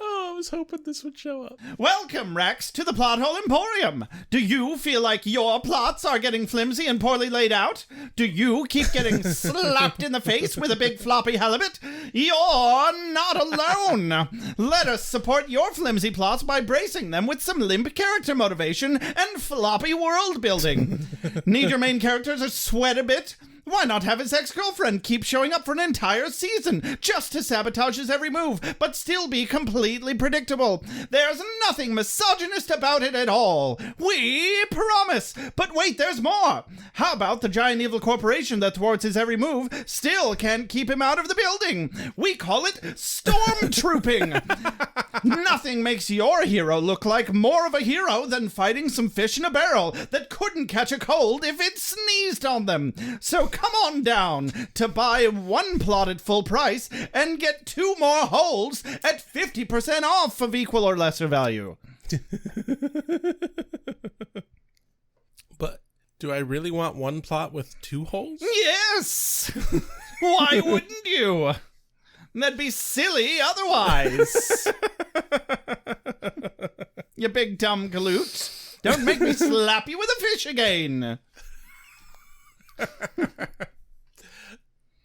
Oh, I was hoping this would show up. Welcome, Rex, to the Plot Hole Emporium. Do you feel like your plots are getting flimsy and poorly laid out? Do you keep getting slapped in the face with a big floppy halibut? You're not alone. Let us support your flimsy plots by bracing them with some limp character motivation and floppy world building. Need your main characters to sweat a bit? Why not have his ex-girlfriend keep showing up for an entire season just to sabotage his every move, but still be completely predictable? There's nothing misogynist about it at all. We promise. But wait, there's more. How about the giant evil corporation that thwarts his every move still can't keep him out of the building? We call it stormtrooping. Nothing makes your hero look like more of a hero than fighting some fish in a barrel that couldn't catch a cold if it sneezed on them. So come on down to buy one plot at full price and get 2 more holes at 50% off of equal or lesser value. But do I really want one plot with 2 holes? Yes! Why wouldn't you? That'd be silly otherwise. You big dumb galoot. Don't make me slap you with a fish again.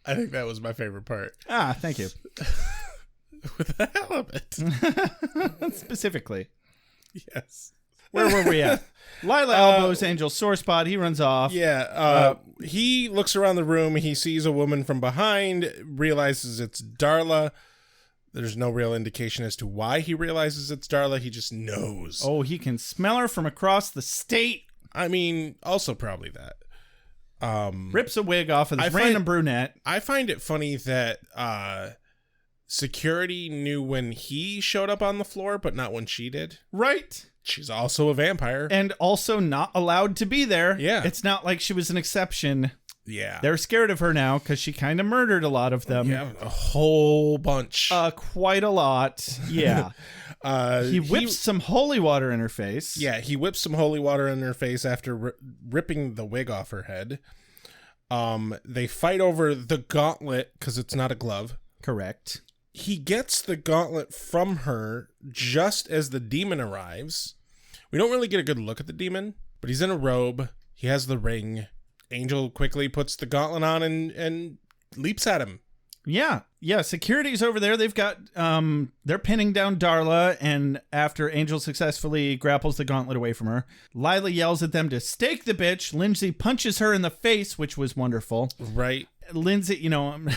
I think that was my favorite part. Ah, thank you. With the halibut. Specifically. Yes. Where were we at? Lila elbows Angel's sore spot. He runs off. Yeah. He looks around the room. He sees a woman from behind, realizes it's Darla. There's no real indication as to why he realizes it's Darla. He just knows. Oh, he can smell her from across the state. I mean, also probably that. Rips a wig off of this random brunette. I find it funny that security knew when he showed up on the floor, but not when she did. Right. She's also a vampire. And also not allowed to be there. Yeah. It's not like she was an exception. Yeah. They're scared of her now because she kind of murdered a lot of them. Yeah, a whole bunch. Quite a lot. Yeah. He whips some holy water in her face. Yeah, he whips some holy water in her face after ripping the wig off her head. They fight over the gauntlet because it's not a glove. Correct. He gets the gauntlet from her just as the demon arrives. We don't really get a good look at the demon, but he's in a robe. He has the ring. Angel quickly puts the gauntlet on and leaps at him. Yeah. Security's over there. They've got, they're pinning down Darla, and after Angel successfully grapples the gauntlet away from her, Lila yells at them to stake the bitch. Lindsay punches her in the face, which was wonderful. Right. Lindsay, I'm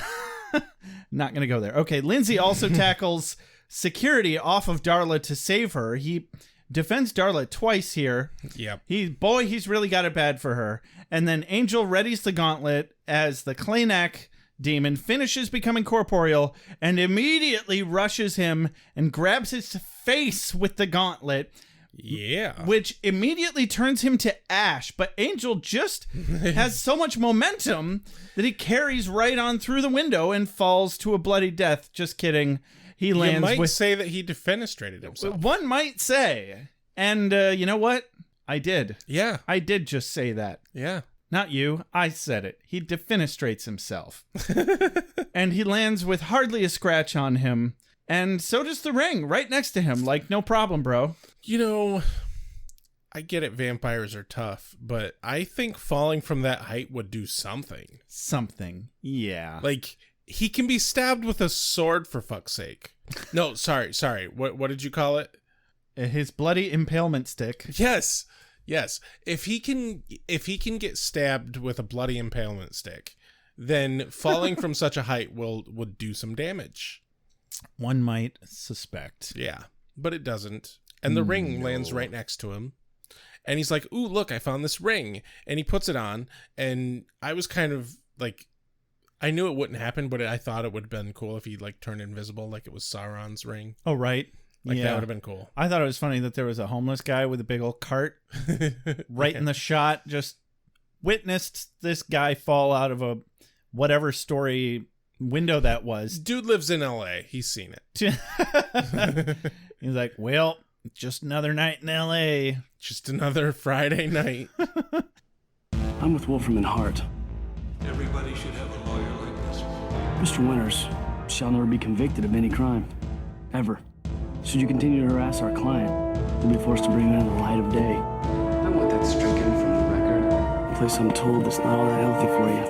not going to go there. Okay. Lindsay also tackles security off of Darla to save her. He defends Darla twice here. Yep. He's really got it bad for her. And then Angel readies the gauntlet as the Klainak demon finishes becoming corporeal and immediately rushes him and grabs his face with the gauntlet. Yeah. Which immediately turns him to ash. But Angel just has so much momentum that he carries right on through the window and falls to a bloody death. Just kidding. He lands. You might say that he defenestrated himself. One might say. And you know what? I did. Yeah. I did just say that. Yeah. Not you. I said it. He defenestrates himself. And he lands with hardly a scratch on him. And so does the ring right next to him. Like, no problem, bro. I get it. Vampires are tough. But I think falling from that height would do something. Something. Yeah. Like, he can be stabbed with a sword, for fuck's sake. No, sorry. What did you call it? His bloody impalement stick. Yes. If he can get stabbed with a bloody impalement stick, then falling from such a height would do some damage. One might suspect. Yeah, but it doesn't. And the ring lands right next to him. And he's like, "Ooh, look, I found this ring." And he puts it on, and I was kind of like, I knew it wouldn't happen, but I thought it would have been cool if he like turned invisible like it was Sauron's ring. Oh, right. Like, that would have been cool. I thought it was funny that there was a homeless guy with a big old cart right in the shot, just witnessed this guy fall out of a whatever story window that was. Dude lives in LA. He's seen it. He's like, well, just another night in LA. Just another Friday night. I'm with Wolfram and Hart. Everybody should have a lawyer like this. Mr. Winters shall never be convicted of any crime. Ever. Should you continue to harass our client, you'll be forced to bring him into the light of day. I want that stricken from the record. A place I'm told that's not all that healthy for you.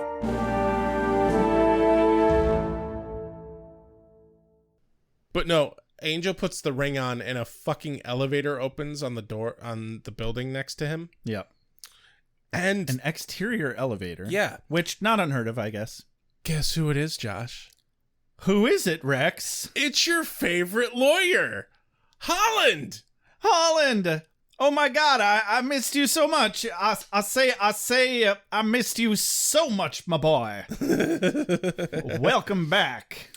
But no, Angel puts the ring on and a fucking elevator opens on the door on the building next to him. Yep. And an exterior elevator. Yeah. Which, not unheard of, I guess. Guess who it is, Josh? Who is it, Rex? It's your favorite lawyer, Holland. Oh my God, I missed you so much. I say, I missed you so much, my boy. Welcome back.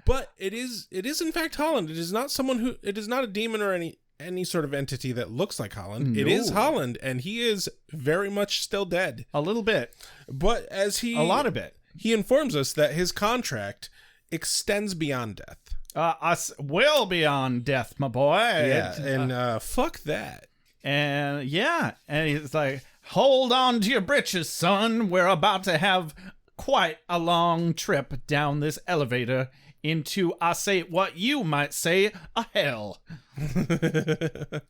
But it is in fact Holland. It is not a demon or any sort of entity that looks like Holland. No. It is Holland, and he is very much still dead. A little bit. But a lot of it. He informs us that his contract extends beyond death. Us well beyond death, my boy. Yeah, and fuck that. And yeah, and he's like, hold on to your britches, son. We're about to have quite a long trip down this elevator into, I say what you might say, a hell. The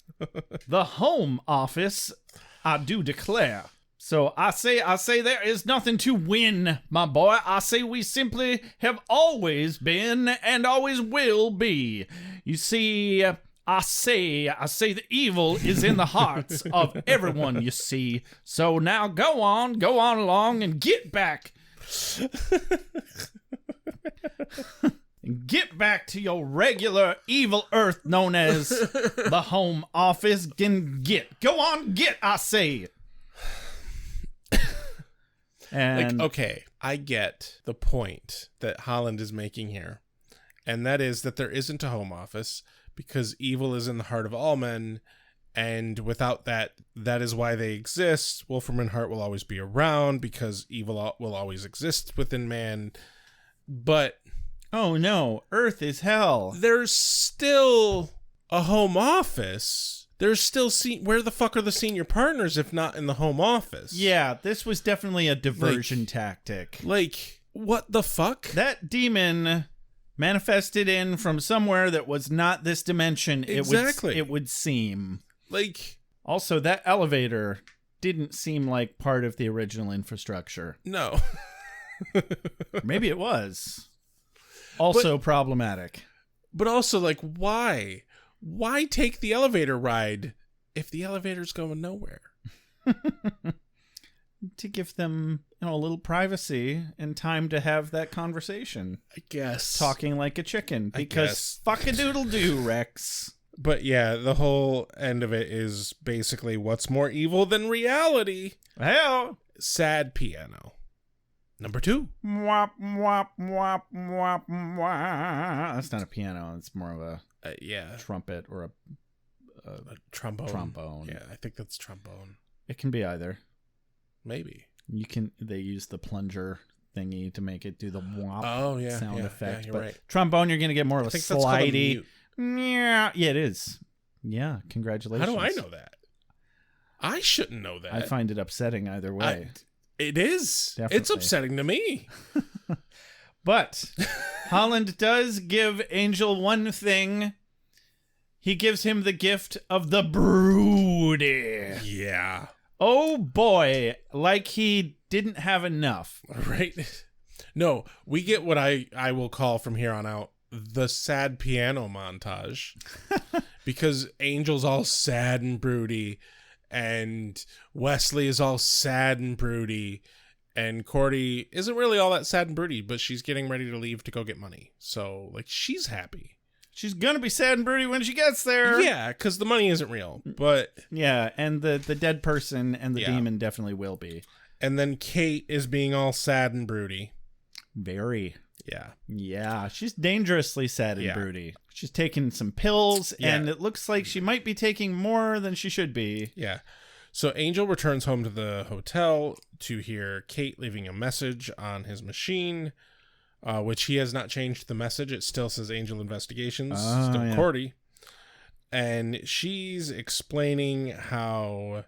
home office, I do declare. So I say there is nothing to win, my boy. I say we simply have always been and always will be. You see, I say the evil is in the hearts of everyone, you see. So now go on along and get back. Get back to your regular evil earth known as the home office. Go on, I say. And okay, I get the point that Holland is making here, and that is that there isn't a home office because evil is in the heart of all men, and without that is why they exist. Wolfram and Hart will always be around because evil will always exist within man. But oh no, Earth is hell. There's still a home office. There's still where the fuck are the senior partners if not in the home office? Yeah, this was definitely a diversion tactic. Like, what the fuck? That demon manifested in from somewhere that was not this dimension. Exactly. It would seem. Like, also that elevator, didn't seem like part of the original infrastructure. No. Maybe it was. Also problematic. But also, like, why? Why take the elevator ride if the elevator's going nowhere? To give them, a little privacy and time to have that conversation. I guess. Talking like a chicken. Because fuck-a-doodle-doo, Rex. But yeah, the whole end of it is basically what's more evil than reality? Hell. Sad piano. Number 2. Wop, wop, wop, wop, wop. That's not a piano. It's more of a trumpet or a trombone. Trombone. Yeah, I think that's trombone. It can be either. Maybe. They use the plunger thingy to make it do the wop sound effect. Yeah, you're but right. Trombone, you're going to get more of a think that's called a slidey. mute. Yeah, it is. Yeah, congratulations. How do I know that? I shouldn't know that. I find it upsetting either way. It is. Definitely. It's upsetting to me. But Holland does give Angel one thing. He gives him the gift of the broody. Yeah. Oh boy, like he didn't have enough. Right? No, we get what I will call from here on out the sad piano montage. Because Angel's all sad and broody, and Wesley is all sad and broody, and Cordy isn't really all that sad and broody, but she's getting ready to leave to go get money. So, like, she's happy. She's gonna be sad and broody when she gets there. Yeah, because the money isn't real. But yeah, and the dead person and the demon definitely will be. And then Kate is being all sad and broody. Very. Yeah. Yeah, she's dangerously sad and broody. She's taking some pills, and it looks like she might be taking more than she should be. Yeah. So Angel returns home to the hotel to hear Kate leaving a message on his machine. Which he has not changed the message. It still says Angel Investigations, still Cordy. And she's explaining how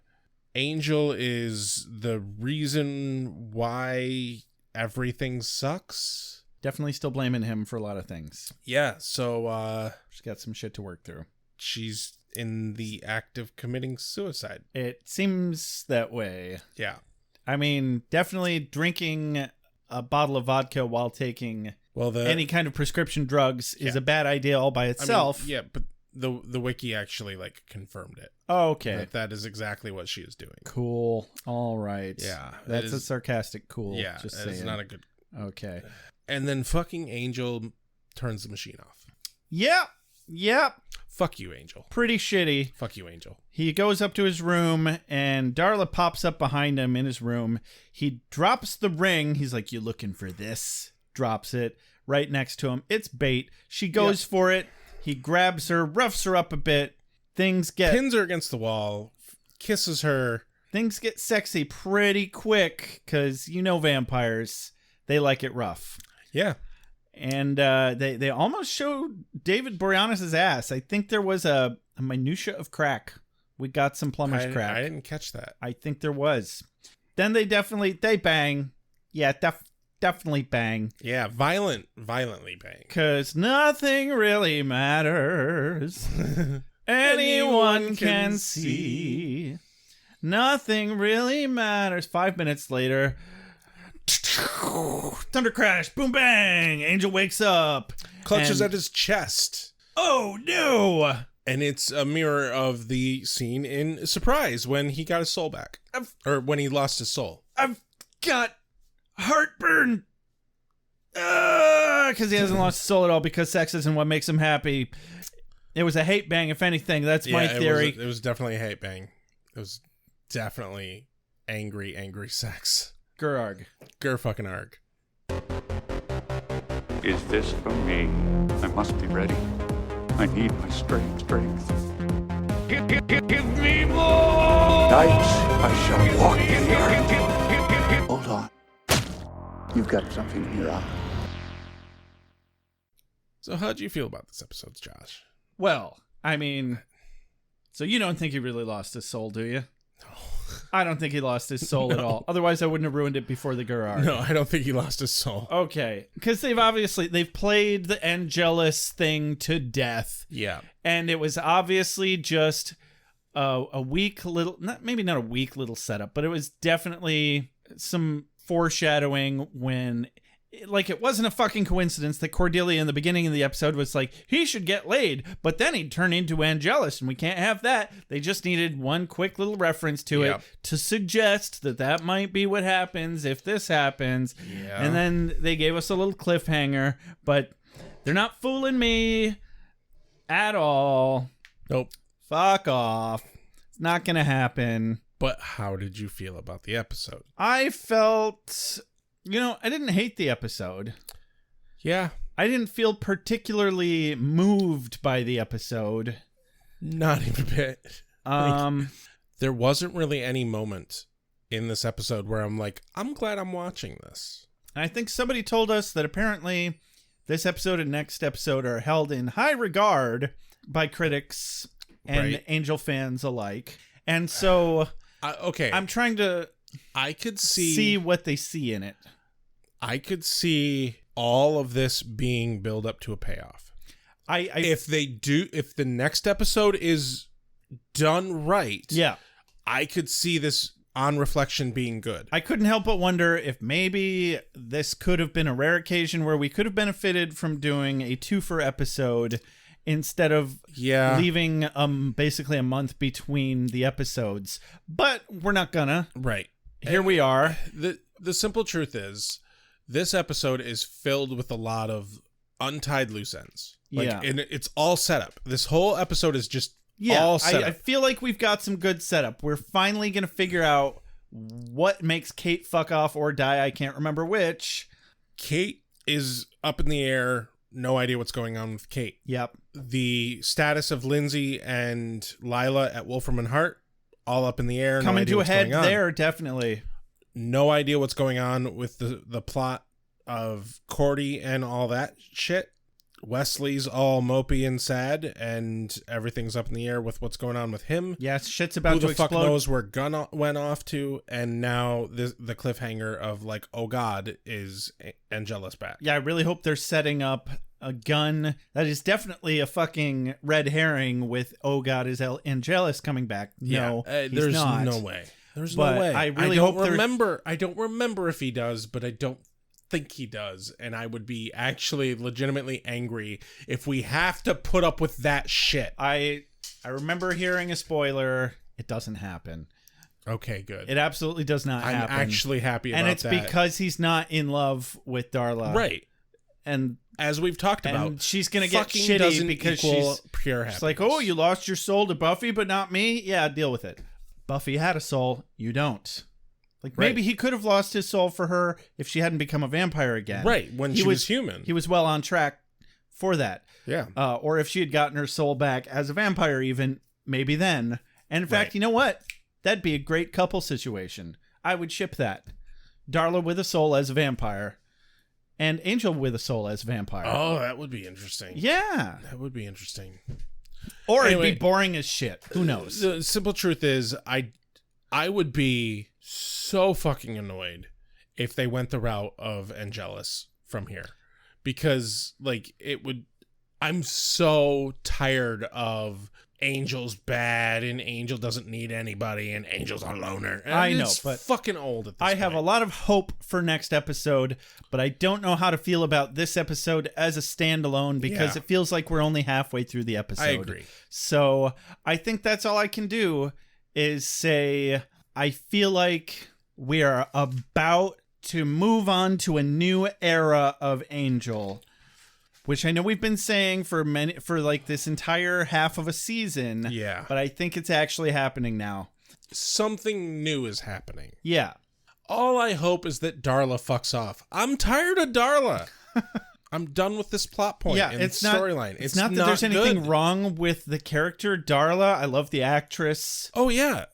Angel is the reason why everything sucks. Definitely still blaming him for a lot of things. Yeah, so she's got some shit to work through. She's in the act of committing suicide. It seems that way. Yeah. I mean, definitely drinking a bottle of vodka while taking any kind of prescription drugs is a bad idea all by itself. I mean, yeah, but the wiki actually confirmed it. Oh, okay. That is exactly what she is doing. Cool. All right. Yeah. That's a sarcastic cool. Yeah, just it's not a good... Okay. And then fucking Angel turns the machine off. Yep. Fuck you, Angel. Pretty shitty. Fuck you, Angel. He goes up to his room, and Darla pops up behind him in his room. He drops the ring. He's like, "You looking for this?" Drops it right next to him. It's bait. She goes for it. He grabs her, roughs her up a bit. Pins her against the wall, kisses her. Things get sexy pretty quick, because vampires, they like it rough. Yeah. And they almost showed David Boreanaz's ass. I think there was a minutia of crack. We got some plumber's crack. I didn't catch that. I think there was. Then they bang. Yeah, definitely bang. Yeah, violently bang. Because nothing really matters. Anyone can see. Nothing really matters. 5 minutes later... Thunder crash, boom bang. Angel wakes up, clutches at his chest. Oh no! And it's a mirror of the scene in Surprise when he got his soul back, or when he lost his soul. I've got heartburn because he hasn't lost his soul at all, because sex isn't what makes him happy. It was a hate bang, if anything. That's my theory. It was definitely a hate bang. It was definitely angry sex. Gur fucking arg. Is this for me? I must be ready. I need my strength. Give me more! Night, I shall walk in the earth. Hold on. You've got something in your eye. So how'd you feel about this episode, Josh? Well, I mean, so you don't think he really lost his soul, do you? No. I don't think he lost his soul at all. Otherwise, I wouldn't have ruined it before the Gurard. No, I don't think he lost his soul. Okay. Because they've played the Angelus thing to death. Yeah. And it was obviously just a weak little, maybe not a weak little setup, but it was definitely some foreshadowing when, like, it wasn't a fucking coincidence that Cordelia in the beginning of the episode was like, he should get laid, but then he'd turn into Angelus, and we can't have that. They just needed one quick little reference to it to suggest that that might be what happens if this happens. Yeah. And then they gave us a little cliffhanger, but they're not fooling me at all. Nope. Fuck off. It's not gonna happen. But how did you feel about the episode? I felt, I didn't hate the episode. Yeah. I didn't feel particularly moved by the episode. Not even a bit. There wasn't really any moment in this episode where I'm like, I'm glad I'm watching this. I think somebody told us that apparently this episode and next episode are held in high regard by critics and Angel fans alike. And so... okay. I'm trying to I could see what they see in it. I could see all of this being built up to a payoff. If the next episode is done right, yeah, I could see this on reflection being good. I couldn't help but wonder if maybe this could have been a rare occasion where we could have benefited from doing a 2-for episode instead of leaving basically a month between the episodes. But we're not gonna. Right. Here we are. The simple truth is, this episode is filled with a lot of untied loose ends. And it's all set up. This whole episode is just all set up. I feel like we've got some good setup. We're finally gonna figure out what makes Kate fuck off or die. I can't remember which. Kate is up in the air. No idea what's going on with Kate. Yep. The status of Lindsay and Lila at Wolfram and Hart, all up in the air. Coming to a head there, definitely. No idea what's going on with the plot of Cordy and all that shit. Wesley's all mopey and sad, and everything's up in the air with what's going on with him. Yes, shit's about to explode. Who the fuck knows where Gunn went off to, and now the cliffhanger of, like, oh god, is Angelus back? Yeah, I really hope they're setting up a Gunn. That is definitely a fucking red herring with, oh god, is Angelus coming back? No, there's not. No way. There's but no way. I really hope I don't remember if he does, but I don't think he does, and I would be actually legitimately angry if we have to put up with that shit. I remember hearing a spoiler. It doesn't happen. Okay, good. It absolutely does not happen. I'm actually happy about that. And it's because he's not in love with Darla. Right. And as we've talked about, she's going to get shitty because she's pure happiness. She's like, oh, you lost your soul to Buffy, but not me? Yeah, deal with it. Buffy had a soul. You don't. Like, maybe he could have lost his soul for her if she hadn't become a vampire again. Right, when she was human. He was well on track for that. Yeah. Or if she had gotten her soul back as a vampire even, maybe then. And in fact, you know what? That'd be a great couple situation. I would ship that. Darla with a soul as a vampire, and Angel with a soul as a vampire. Oh, that would be interesting. Yeah. That would be interesting. Or anyway, it'd be boring as shit. Who knows? The simple truth is, I would be so fucking annoyed if they went the route of Angelus from here, because like I'm so tired of Angel's bad and Angel doesn't need anybody and Angel's a loner. And I know, it's but fucking old at this I point. have a lot of hope for next episode, but I don't know how to feel about this episode as a standalone because it feels like we're only halfway through the episode. I agree. So I think that's all I can do is say I feel like we are about to move on to a new era of Angel, which I know we've been saying for like this entire half of a season. Yeah. But I think it's actually happening now. Something new is happening. Yeah. All I hope is that Darla fucks off. I'm tired of Darla. I'm done with this plot point and storyline. It's not that there's anything wrong with the character Darla. I love the actress. Oh, yeah.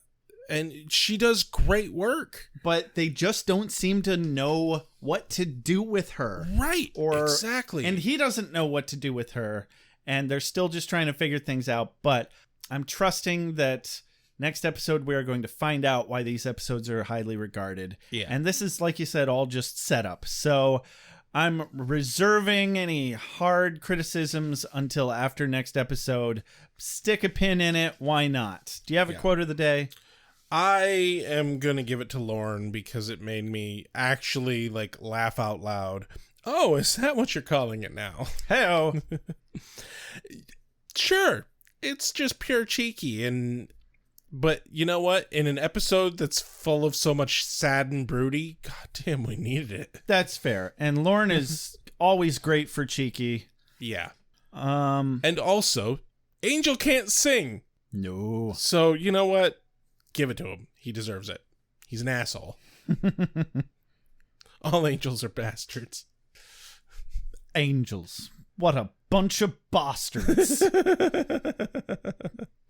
And she does great work. But they just don't seem to know what to do with her. Right. Exactly. And he doesn't know what to do with her. And they're still just trying to figure things out. But I'm trusting that next episode we are going to find out why these episodes are highly regarded. Yeah. And this is, like you said, all just set up. So I'm reserving any hard criticisms until after next episode. Stick a pin in it. Why not? Do you have a quote of the day? I am going to give it to Lauren because it made me actually like laugh out loud. Oh, is that what you're calling it now? Hey-oh. Sure. It's just pure cheeky. But you know what? In an episode that's full of so much sad and broody, goddamn, we needed it. That's fair. And Lauren is always great for cheeky. Yeah. And also, Angel can't sing. No. So, you know what? Give it to him. He deserves it. He's an asshole. All angels are bastards. Angels. What a bunch of bastards.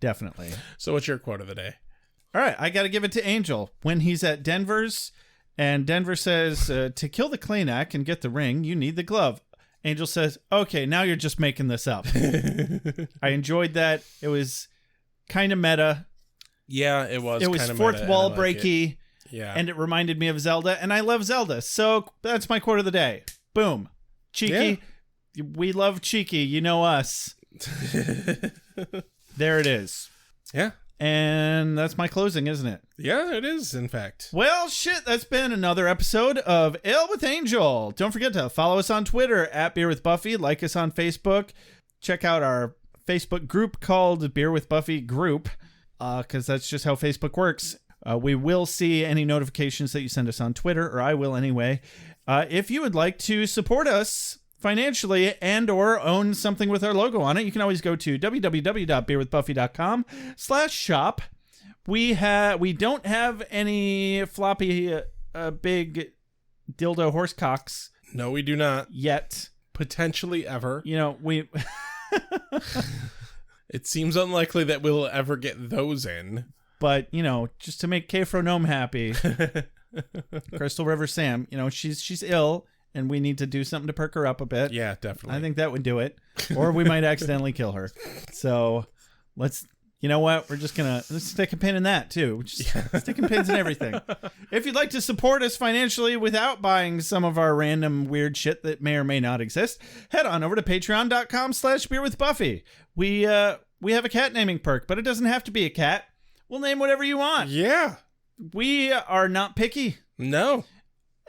Definitely. So what's your quote of the day? All right, I got to give it to Angel. When he's at Denver's, and Denver says, to kill the Kleenex and get the ring, you need the glove. Angel says, okay, now you're just making this up. I enjoyed that. It was kind of meta. Yeah, it was. It was fourth wall breaky. Yeah. And it reminded me of Zelda, and I love Zelda. So that's my quote of the day. Boom. Cheeky. Yeah. We love cheeky. You know us. There it is. Yeah. And that's my closing, isn't it? Yeah, it is, in fact. Well, shit, that's been another episode of Ale with Angel. Don't forget to follow us on Twitter at Beer with Buffy. Like us on Facebook. Check out our Facebook group called Beer with Buffy Group, because that's just how Facebook works. We will see any notifications that you send us on Twitter, or I will anyway. If you would like to support us financially and or own something with our logo on it, you can always go to www.beerwithbuffy.com/shop. We don't have any floppy big dildo horse cocks. No, we do not. Yet. Potentially ever. You know, we it seems unlikely that we'll ever get those in. But, you know, just to make K-Fro Gnome happy, Crystal River Sam, you know, she's ill, and we need to do something to perk her up a bit. Yeah, definitely. I think that would do it. Or we might accidentally kill her. So you know what? Let's stick a pin in that, too. Sticking pins in everything. If you'd like to support us financially without buying some of our random weird shit that may or may not exist, head on over to patreon.com/beerwithbuffy. We have a cat naming perk, but it doesn't have to be a cat. We'll name whatever you want. Yeah. We are not picky. No.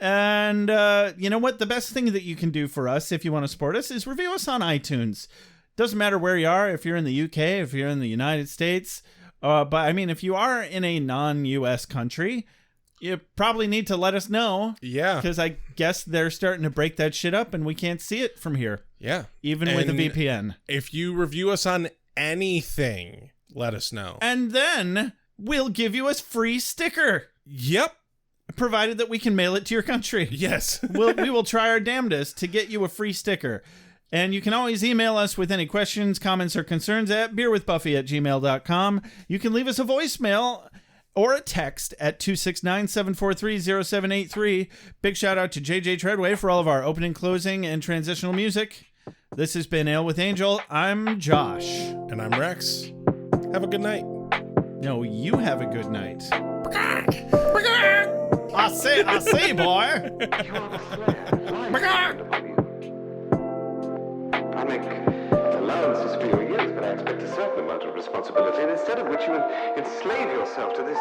And you know what? The best thing that you can do for us if you want to support us is review us on iTunes. Doesn't matter where you are, if you're in the UK, if you're in the United States. But I mean, if you are in a non-US country, you probably need to let us know. Yeah. Because I guess they're starting to break that shit up and we can't see it from here. Yeah. Even with a VPN. If you review us on anything, let us know. And then we'll give you a free sticker. Yep. Provided that we can mail it to your country. Yes. We will try our damnedest to get you a free sticker. And you can always email us with any questions, comments, or concerns at beerwithbuffy@gmail.com. You can leave us a voicemail or a text at 269-743-0783. Big shout out to JJ Treadway for all of our opening, closing, and transitional music. This has been Ale with Angel. I'm Josh. And I'm Rex. Have a good night. No, you have a good night. I say, boy. I make allowances for your years, but I expect a certain amount of responsibility, and instead of which you enslave yourself to this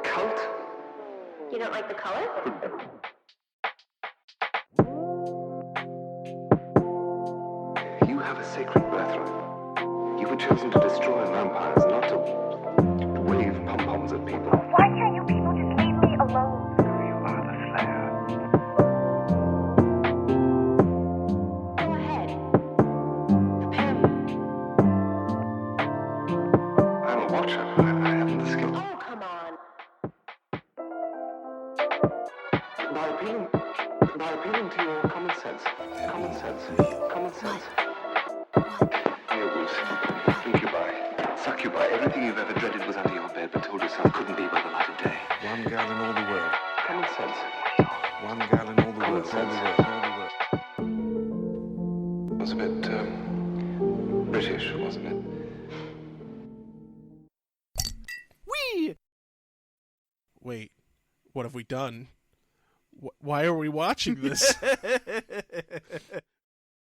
cult. You don't like the color? You have a sacred birthright. You were chosen to destroy vampires, not to wave pom-poms at people. Why can't you people just leave me alone? You are the Slayer. Go ahead. Prepare me. I'm a watcher. I haven't the skill. Oh, come on. By appealing to your common sense. Earwolves, incubi, succubi, everything you've ever dreaded was under your bed, but told yourself couldn't be by the light of day. One gal in all the world. Common sense. One gal in all the world. It was a bit, British, wasn't it? Wait, what have we done? Why are we watching this?